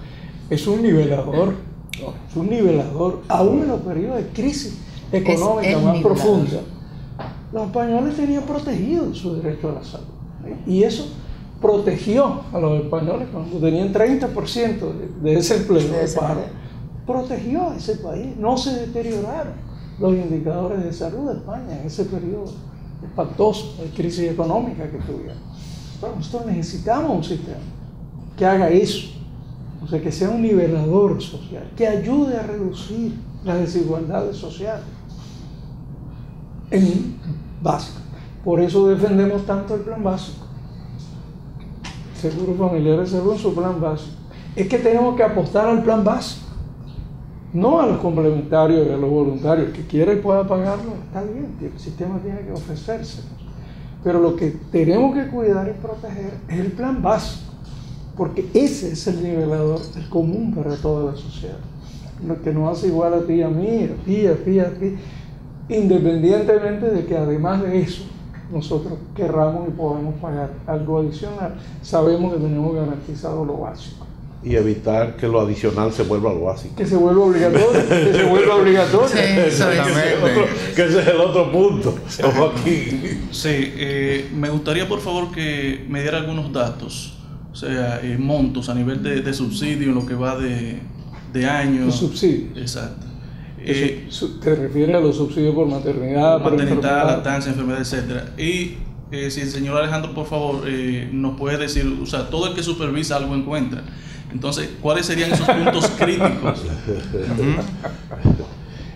es un nivelador, es un nivelador, aún en los periodos de crisis económica más nivelador. profunda. Los españoles tenían protegido su derecho a la salud, y eso protegió a los españoles cuando tenían 30% de desempleo de paro, protegió a ese país, no se deterioraron los indicadores de salud de España en ese periodo espantoso de crisis económica que tuvieron. Pero nosotros necesitamos un sistema que haga eso, o sea, que sea un nivelador social, que ayude a reducir las desigualdades sociales en básico. Por eso defendemos tanto el plan básico. Seguro Familiar de Salud en su plan básico. Es que tenemos que apostar al plan básico, no a los complementarios y a los voluntarios. Que quiera y pueda pagarlo, está bien, el sistema tiene que ofrecérselos. Pero lo que tenemos que cuidar y proteger es el plan básico, porque ese es el nivelador, el común para toda la sociedad. Lo que nos hace igual a ti y a mí, a ti, a ti, a ti, independientemente de que además de eso nosotros querramos y podemos pagar algo adicional, sabemos que tenemos garantizado lo básico. Y evitar que lo adicional se vuelva lo básico. Que se vuelva obligatorio, que se vuelva obligatorio. Sí, eso es. Que ese es el otro punto. Joaquín. Sí, me gustaría por favor que me diera algunos datos, o sea, montos a nivel de subsidio, en lo que va de años. Los subsidios. Exacto. ¿Te refieres a los subsidios por maternidad, maternidad, lactancia, enfermedad, etcétera? Y si el señor Alejandro, por favor, nos puede decir, o sea, todo el que supervisa algo encuentra. Entonces, ¿cuáles serían esos puntos críticos?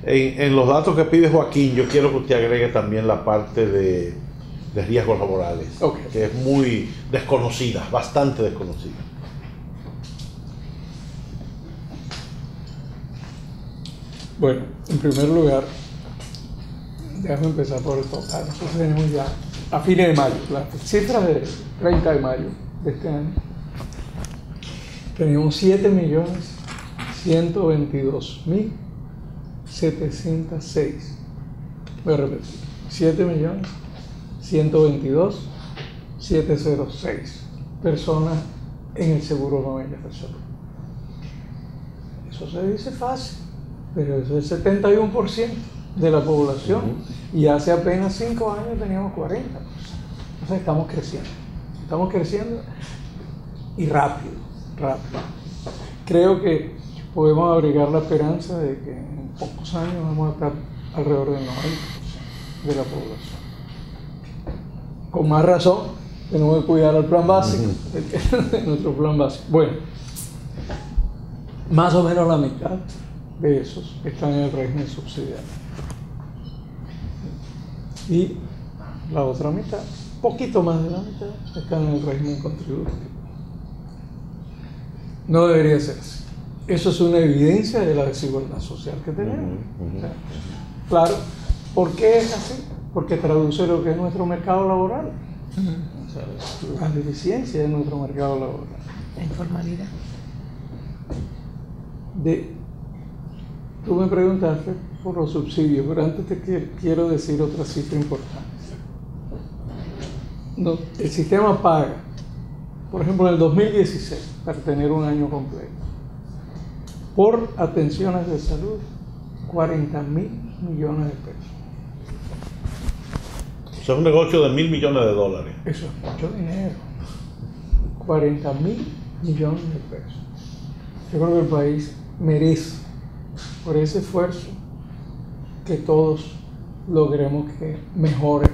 En los datos que pide Joaquín, yo quiero que usted agregue también la parte de riesgos laborales, Okay. que es muy desconocida, bastante desconocida. Bueno, en primer lugar, déjame empezar por el total. Nosotros tenemos ya, a fines de mayo, las cifras de 30 de mayo de este año, teníamos 7.122.706. Voy a repetir, 7.122.706 personas en el seguro familiar de salud. Eso se dice fácil, pero eso es el 71% de la población, y hace apenas 5 años teníamos 40%. Entonces estamos creciendo y rápido. Creo que podemos abrigar la esperanza de que en pocos años vamos a estar alrededor del 90% de la población. Con más razón, tenemos que cuidar el plan básico, nuestro plan básico. Bueno, más o menos la mitad de esos están en el régimen subsidiario. Y la otra mitad, poquito más de la mitad, están en el régimen contributivo. No debería ser así. Eso es una evidencia de la desigualdad social que tenemos. O sea, claro, ¿por qué es así? Porque traduce lo que es nuestro mercado laboral. O sea, la deficiencia de nuestro mercado laboral. La informalidad. Tú me preguntaste por los subsidios, pero antes te quiero decir otra cifra importante. No, el sistema paga, por ejemplo, en el 2016, para tener un año completo, por atenciones de salud, 40.000 millones de pesos. O sea, es un negocio de $1.000 millones. Eso es mucho dinero. 40.000 millones de pesos. Yo creo que el país merece, por ese esfuerzo, que todos logremos que mejore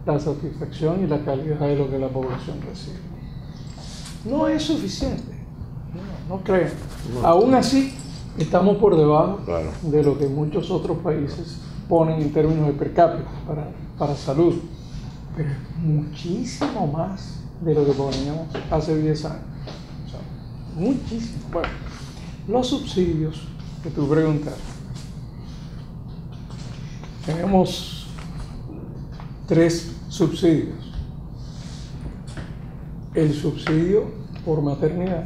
la satisfacción y la calidad de lo que la población recibe. No es suficiente, no crean. Aún así, estamos por debajo de lo que muchos otros países ponen en términos de per cápita para salud, pero es muchísimo más de lo que poníamos hace 10 años. O sea, muchísimo. Bueno, los subsidios que tú preguntaste, tenemos 3 subsidios. El subsidio por maternidad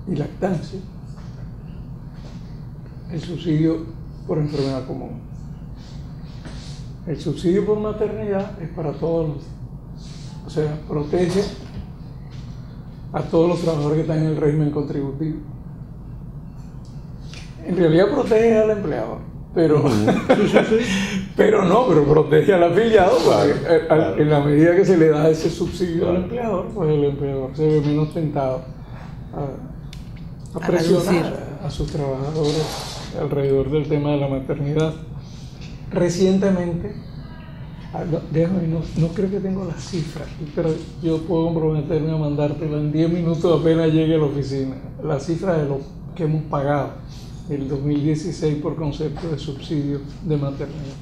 y lactancia, el subsidio por enfermedad común. El subsidio por maternidad es para todos los, o sea, protege a todos los trabajadores que están en el régimen contributivo. En realidad protege al empleador, pero, pero protege al afiliado, porque en la medida que se le da ese subsidio al empleador, pues el empleador se ve menos tentado a presionar a sus trabajadores alrededor del tema de la maternidad. Recientemente, no creo que tengo las cifras, pero yo puedo comprometerme a mandártela en 10 minutos apenas llegue a la oficina, la cifra de lo que hemos pagado el 2016 por concepto de subsidio de maternidad.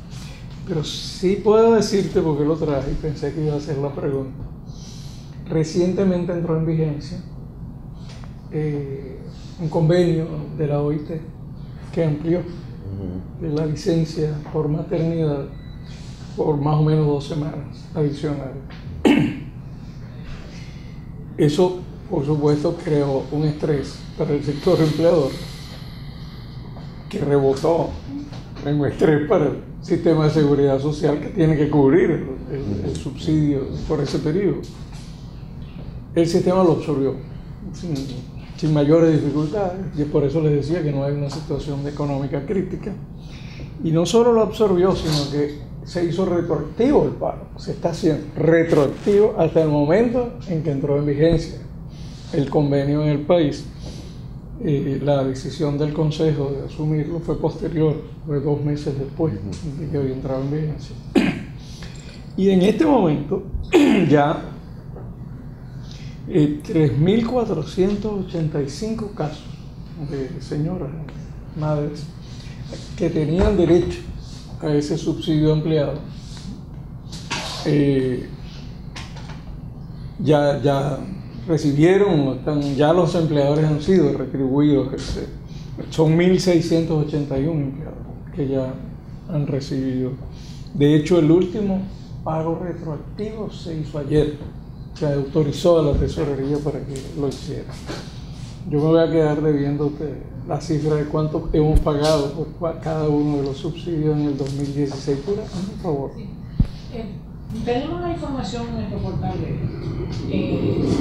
Pero sí puedo decirte, porque lo traje y pensé que iba a hacer la pregunta. Recientemente entró en vigencia un convenio de la OIT que amplió la licencia por maternidad por más o menos 2 semanas adicionales. Eso, por supuesto, creó un estrés para el sector empleador, que rebotó en un estrés para el sistema de seguridad social, que tiene que cubrir el subsidio por ese periodo. El sistema lo absorbió sin mayores dificultades, y por eso les decía que no hay una situación económica crítica. Y no solo lo absorbió, sino que se hizo retroactivo el pago. Se está haciendo retroactivo hasta el momento en que entró en vigencia el convenio en el país. La decisión del Consejo de asumirlo fue posterior, fue 2 meses después de que había entrado en vigencia. Y en este momento ya 3.485 casos de señoras, madres, que tenían derecho a ese subsidio ampliado, ya recibieron, ya los empleadores han sido retribuidos. Son 1.681 empleados que ya han recibido. De hecho, el último pago retroactivo se hizo ayer. Se autorizó a la tesorería para que lo hiciera. Yo me voy a quedar debiéndote la cifra de cuánto hemos pagado por cada uno de los subsidios en el 2016. Por favor. Sí. Tenemos la información en nuestro portal web.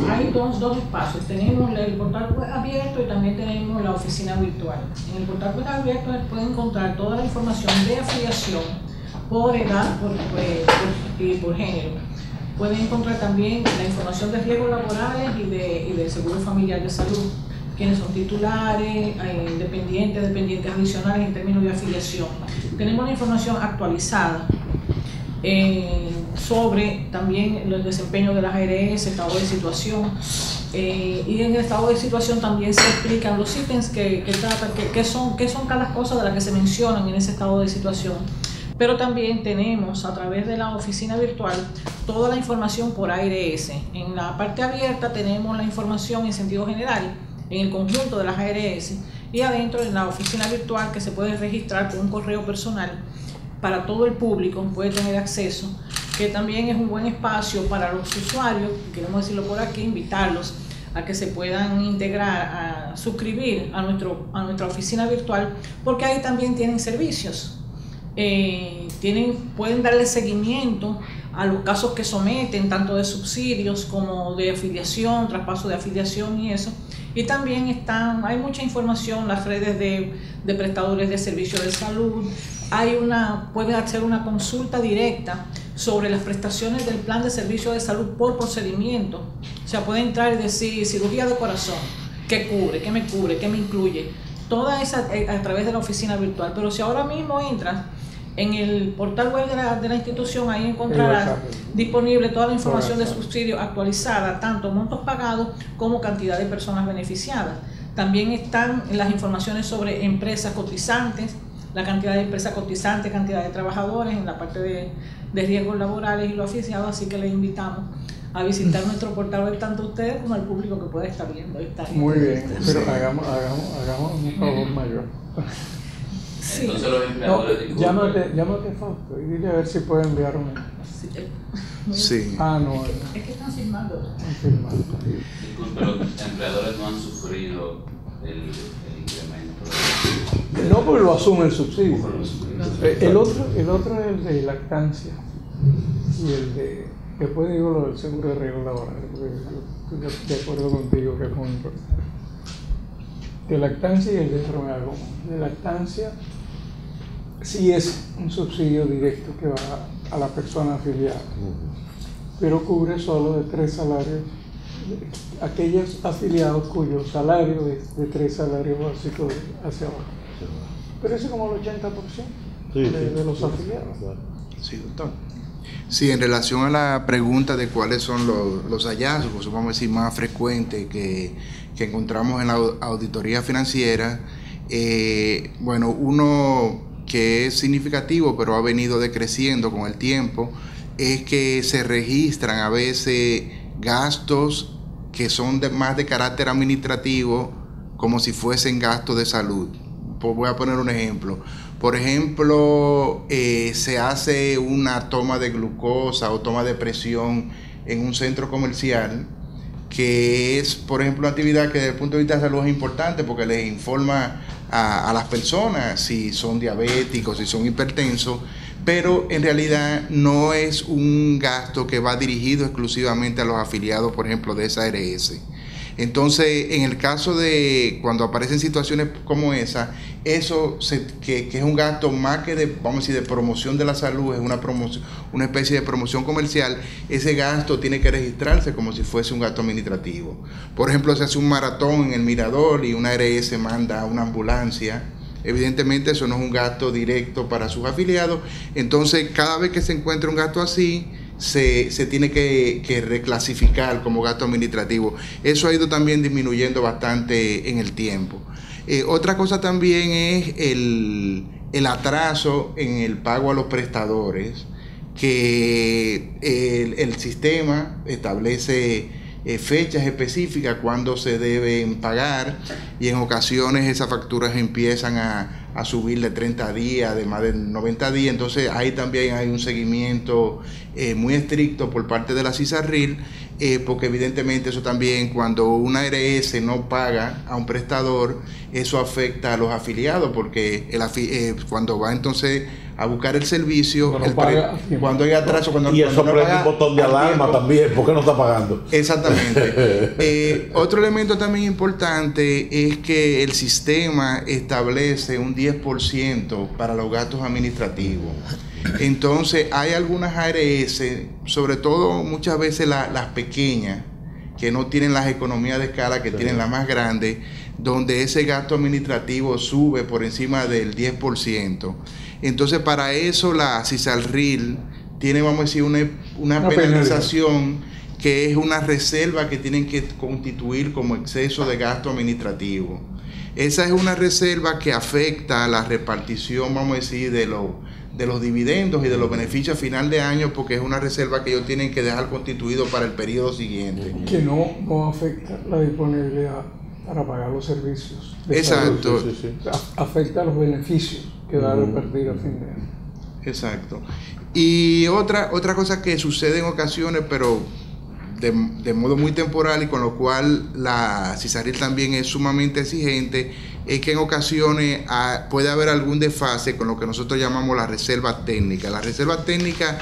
Hay dos espacios. Tenemos el portal web abierto y también tenemos la oficina virtual. En el portal web abierto pueden encontrar toda la información de afiliación por edad y por género. Pueden encontrar también la información de riesgos laborales y del seguro familiar de salud, quienes son titulares, dependientes adicionales en términos de afiliación. Tenemos la información actualizada sobre también el desempeño de las ARS, estado de situación, y en el estado de situación también se explican los ítems que tratan, qué son cada cosa de las que se mencionan en ese estado de situación. Pero también tenemos a través de la oficina virtual toda la información por ARS. En la parte abierta tenemos la información en sentido general, en el conjunto de las ARS, y adentro en la oficina virtual, que se puede registrar con un correo personal para todo el público, puede tener acceso, que también es un buen espacio para los usuarios, queremos decirlo por aquí, invitarlos a que se puedan integrar, a suscribir a nuestra oficina virtual, porque ahí también tienen servicios. Pueden darle seguimiento a los casos que someten, tanto de subsidios como de afiliación, traspaso de afiliación y eso. Y también hay mucha información, las redes de prestadores de servicios de salud. Pueden hacer una consulta directa sobre las prestaciones del plan de servicio de salud por procedimiento. O sea, pueden entrar y decir cirugía de corazón, ¿qué cubre? ¿Qué me cubre? ¿Qué me incluye? Toda esa a través de la oficina virtual. Pero si ahora mismo entras en el portal web de la institución, ahí encontrarás disponible toda la información de subsidio actualizada, tanto montos pagados como cantidad de personas beneficiadas. También están las informaciones sobre empresas cotizantes, la cantidad de empresas cotizantes, cantidad de trabajadores en la parte de riesgos laborales y lo asociado, así que les invitamos a visitar nuestro portal web, tanto ustedes como el público que puede estar viendo. Muy bien, pero hagamos un favor mayor. Sí. Entonces los empleadores... No, llámate Fausto y dile a ver si puede enviarme. Sí. No. Es que están firmando. Disculpe, los empleadores no han sufrido el incremento. No, porque lo asume el subsidio. El otro es el de lactancia y el de... Después digo lo del seguro de riesgo laboral. Estoy de acuerdo contigo que es muy importante. De lactancia y el de enfermedad común. De lactancia sí es un subsidio directo que va a la persona afiliada, pero cubre solo de 3 salarios, aquellos afiliados cuyo salario es de 3 salarios básicos hacia abajo. Pero eso es como el 80% de los afiliados. Sí, doctor. Sí, en relación a la pregunta de cuáles son los hallazgos, vamos a decir, más frecuentes que encontramos en la auditoría financiera, bueno, uno que es significativo, pero ha venido decreciendo con el tiempo, es que se registran a veces gastos que son más de carácter administrativo, como si fuesen gastos de salud. Pues voy a poner un ejemplo. Por ejemplo, se hace una toma de glucosa o toma de presión en un centro comercial, que es, por ejemplo, una actividad que desde el punto de vista de salud es importante porque les informa a las personas si son diabéticos, si son hipertensos, pero en realidad no es un gasto que va dirigido exclusivamente a los afiliados, por ejemplo, de esa ARS. Entonces, en el caso de cuando aparecen situaciones como esa, eso que es un gasto más que de, vamos a decir, de promoción de la salud, es una especie de promoción comercial, ese gasto tiene que registrarse como si fuese un gasto administrativo. Por ejemplo, se hace un maratón en el Mirador y una ARS manda una ambulancia. Evidentemente eso no es un gasto directo para sus afiliados, entonces cada vez que se encuentra un gasto así, se tiene que reclasificar como gasto administrativo. Eso ha ido también disminuyendo bastante en el tiempo. Otra cosa también es el atraso en el pago a los prestadores, que el sistema establece fechas específicas cuando se deben pagar, y en ocasiones esas facturas empiezan a subir de 30 días, de más de 90 días, entonces ahí también hay un seguimiento muy estricto por parte de la CISARRIL, porque evidentemente eso también, cuando una ARS no paga a un prestador, eso afecta a los afiliados, porque cuando va entonces a buscar el servicio, cuando hay atraso, y eso prende un botón de alarma también, ¿por qué no está pagando? Exactamente. Otro elemento también importante es que el sistema establece un 10% para los gastos administrativos. Entonces hay algunas ARS, sobre todo muchas veces las pequeñas, que no tienen las economías de escala que tienen las más grandes, donde ese gasto administrativo sube por encima del 10%. Entonces, para eso la CISARRIL tiene, vamos a decir, una penalización, que es una reserva que tienen que constituir como exceso de gasto administrativo. Esa es una reserva que afecta a la repartición, vamos a decir, de los dividendos y de los beneficios a final de año, porque es una reserva que ellos tienen que dejar constituido para el periodo siguiente. Que no afecta la disponibilidad para pagar los servicios. Exacto. Sí. Afecta los beneficios que da el perdido a fin de año. Exacto. Y otra cosa que sucede en ocasiones, pero de modo muy temporal, y con lo cual la CISARRIL también es sumamente exigente, es que en ocasiones puede haber algún desfase con lo que nosotros llamamos la reserva técnica. La reserva técnica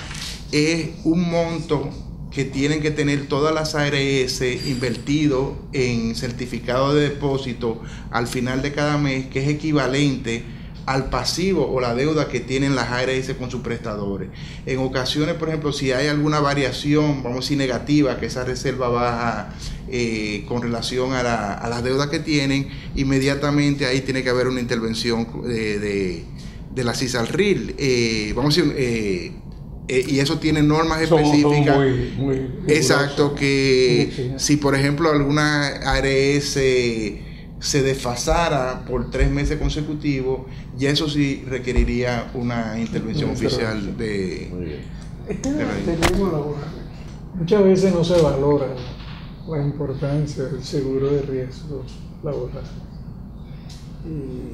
es un monto que tienen que tener todas las ARS invertido en certificado de depósito al final de cada mes, que es equivalente al pasivo o la deuda que tienen las ARS con sus prestadores. En ocasiones, por ejemplo, si hay alguna variación, vamos a decir negativa, que esa reserva baja con relación a las deudas que tienen, inmediatamente ahí tiene que haber una intervención de la CISARRIL. Vamos a decir, y eso tiene normas específicas. Muy exacto, que si por ejemplo alguna ARS se desfasara por 3 meses consecutivos, y eso sí requeriría una intervención oficial de riesgo laboral. Muchas veces no se valora la importancia del seguro de riesgos laborales. Y,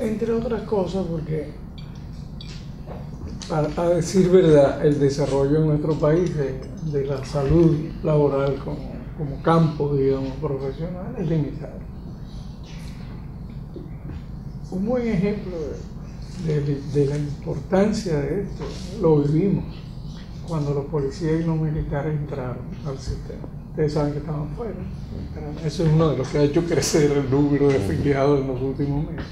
entre otras cosas, porque a decir verdad, el desarrollo en nuestro país de la salud laboral como campo, digamos, profesional, es limitado. Un buen ejemplo de la importancia de esto lo vivimos cuando los policías y los militares entraron al sistema. Ustedes saben que estaban fuera. Eso es uno de los que ha hecho crecer el número de afiliados en los últimos meses.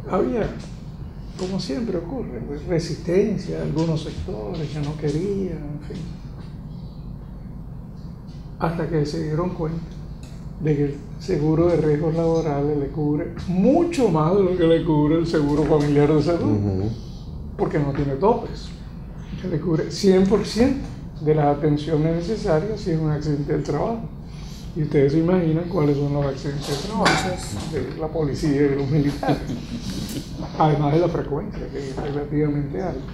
Había, como siempre ocurre, resistencia de algunos sectores que no querían, en fin. Hasta que se dieron cuenta de que el seguro de riesgos laborales le cubre mucho más de lo que le cubre el seguro familiar de salud, porque no tiene topes. Le cubre 100% de las atenciones necesarias si es un accidente del trabajo. Y ustedes se imaginan cuáles son los accidentes de trabajo de la policía y de los militares. Además de la frecuencia, que es relativamente alta.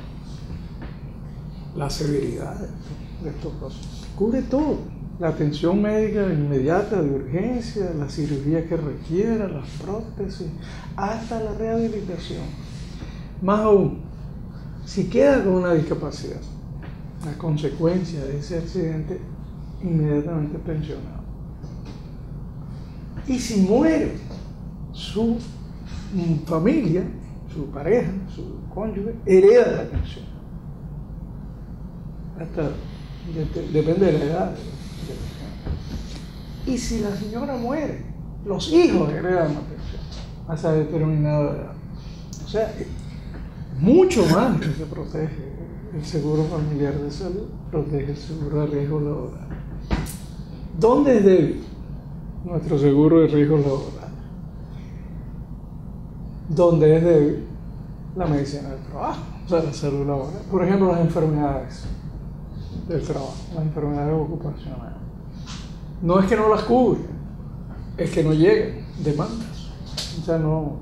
La severidad de estos casos. Cubre todo. La atención médica inmediata, de urgencia, la cirugía que requiera, las prótesis, hasta la rehabilitación. Más aún, si queda con una discapacidad, la consecuencia de ese accidente, inmediatamente pensionado. Y si muere su familia, su pareja, su cónyuge, hereda la pensión. Hasta, depende de la edad. Y si la señora muere, los hijos heredan la pensión hasta determinada edad. O sea, mucho más que se protege el seguro familiar de salud, protege el seguro de riesgo laboral. ¿Dónde es débil nuestro seguro de riesgo laboral? ¿Dónde es débil la medicina del trabajo? O sea, la salud laboral. Por ejemplo, las enfermedades del trabajo, las enfermedades ocupacionales. No es que no las cubre, es que no llegan demandas. O sea, no.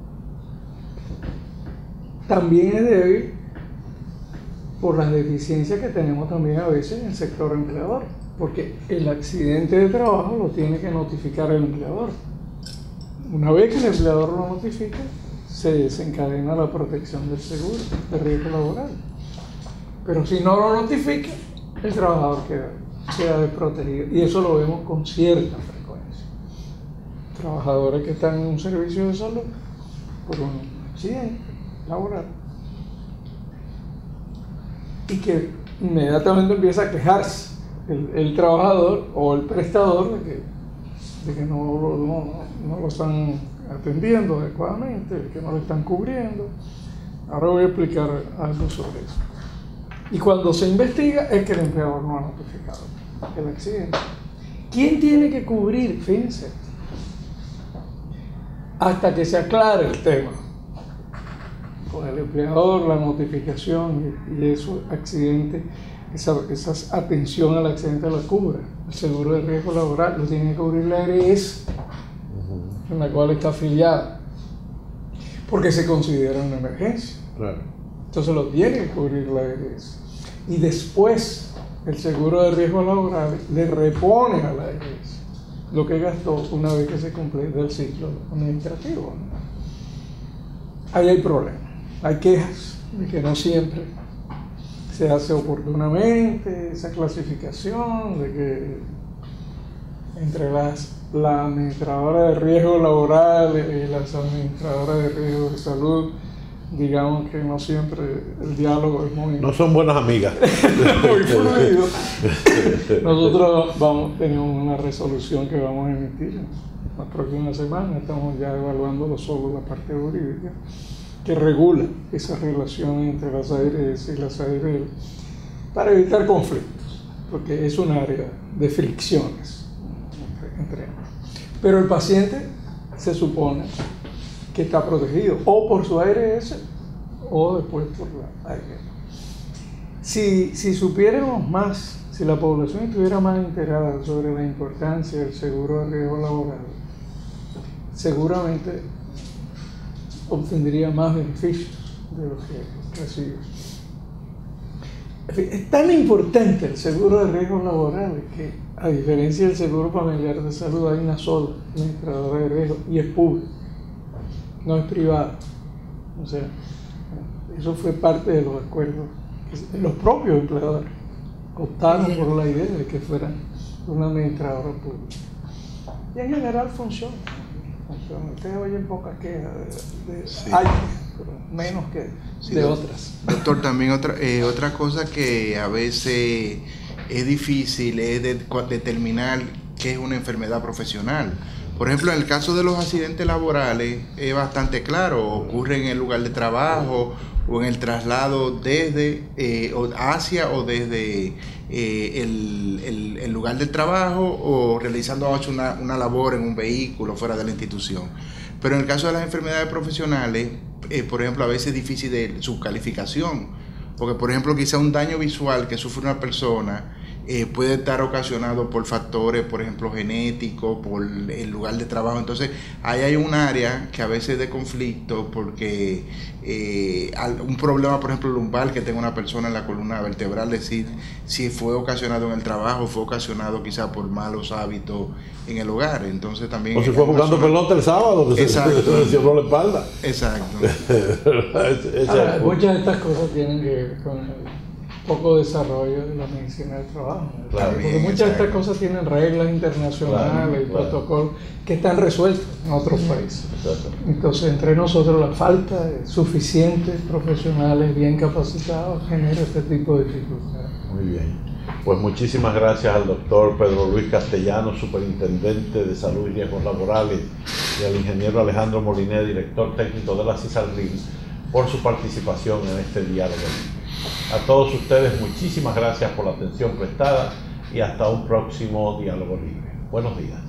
También es débil por las deficiencias que tenemos también a veces en el sector empleador, porque el accidente de trabajo lo tiene que notificar el empleador. Una vez que el empleador lo notifica, se desencadena la protección del seguro de riesgo laboral. Pero si no lo notifica, el trabajador queda desprotegido. Y eso lo vemos con cierta frecuencia. Trabajadores que están en un servicio de salud por un accidente laboral y que inmediatamente empieza a quejarse el trabajador o el prestador de que no lo están atendiendo adecuadamente, de que no lo están cubriendo. Ahora voy a explicar algo sobre eso. Y cuando se investiga es que el empleador no ha notificado el accidente. ¿Quién tiene que cubrir? Fíjense, hasta que se aclare el tema con el empleador, la notificación y esos accidentes, esa atención al accidente la cubre. El seguro de riesgo laboral lo tiene que cubrir la ARS, en la cual está afiliada, porque se considera una emergencia. Claro. Entonces lo tiene que cubrir la ARS. Y después el seguro de riesgo laboral le repone a la ARS lo que gastó una vez que se completa el ciclo administrativo, ¿no? Ahí hay problemas, hay quejas de que no siempre se hace oportunamente esa clasificación, de que entre la administradora de riesgo laboral y las administradoras de riesgo de salud, digamos que no siempre el diálogo es muy... No son buenas amigas. muy fluido. Nosotros tenemos una resolución que vamos a emitir en la próxima semana. Estamos ya evaluando solo la parte jurídica que regula esa relación entre las ARS y las ARL para evitar conflictos, porque es un área de fricciones entre ambos. Pero el paciente se supone que está protegido o por su ARS o después por la ARL. Si supiéramos más, si la población estuviera más enterada sobre la importancia del seguro de riesgo laboral, seguramente obtendría más beneficios de los que recibe. En fin, es tan importante el seguro de riesgo laboral que, a diferencia del seguro familiar de salud, hay una sola administradora de riesgo y es pública, no es privada. O sea, eso fue parte de los acuerdos. Los propios empleadores optaron por la idea de que fueran una administradora pública. Y en general funciona. Ustedes oyen pocas quejas de Sí. pero menos que Sí, de otras. Doctor, también otra cosa que a veces es difícil es determinar qué es una enfermedad profesional. Por ejemplo, en el caso de los accidentes laborales es bastante claro, ocurre en el lugar de trabajo o en el traslado desde hacia o desde el lugar del trabajo o realizando una labor en un vehículo fuera de la institución. Pero en el caso de las enfermedades profesionales, por ejemplo, a veces es difícil de su calificación, porque por ejemplo quizá un daño visual que sufre una persona puede estar ocasionado por factores, por ejemplo, genéticos, por el lugar de trabajo. Entonces, ahí hay un área que a veces es de conflicto porque un problema, por ejemplo, lumbar que tenga una persona en la columna vertebral, decir si fue ocasionado en el trabajo, fue ocasionado quizá por malos hábitos en el hogar. Entonces, también... O si fue jugando pelota el sábado, que se lesionó la espalda. Exacto. Ahora, muchas de estas cosas tienen que ver con el poco desarrollo de la medicina del trabajo. Claro, porque muchas de estas cosas tienen reglas internacionales y protocolos que están resueltos en otros países. Exacto. Entonces, entre nosotros, la falta de suficientes profesionales bien capacitados genera este tipo de dificultades. Muy bien. Pues muchísimas gracias al doctor Pedro Luis Castellano, superintendente de Salud y Riesgos Laborales, y al ingeniero Alejandro Moliné, director técnico de la CISALRIL, por su participación en este diálogo. A todos ustedes, muchísimas gracias por la atención prestada y hasta un próximo Diálogo Libre. Buenos días.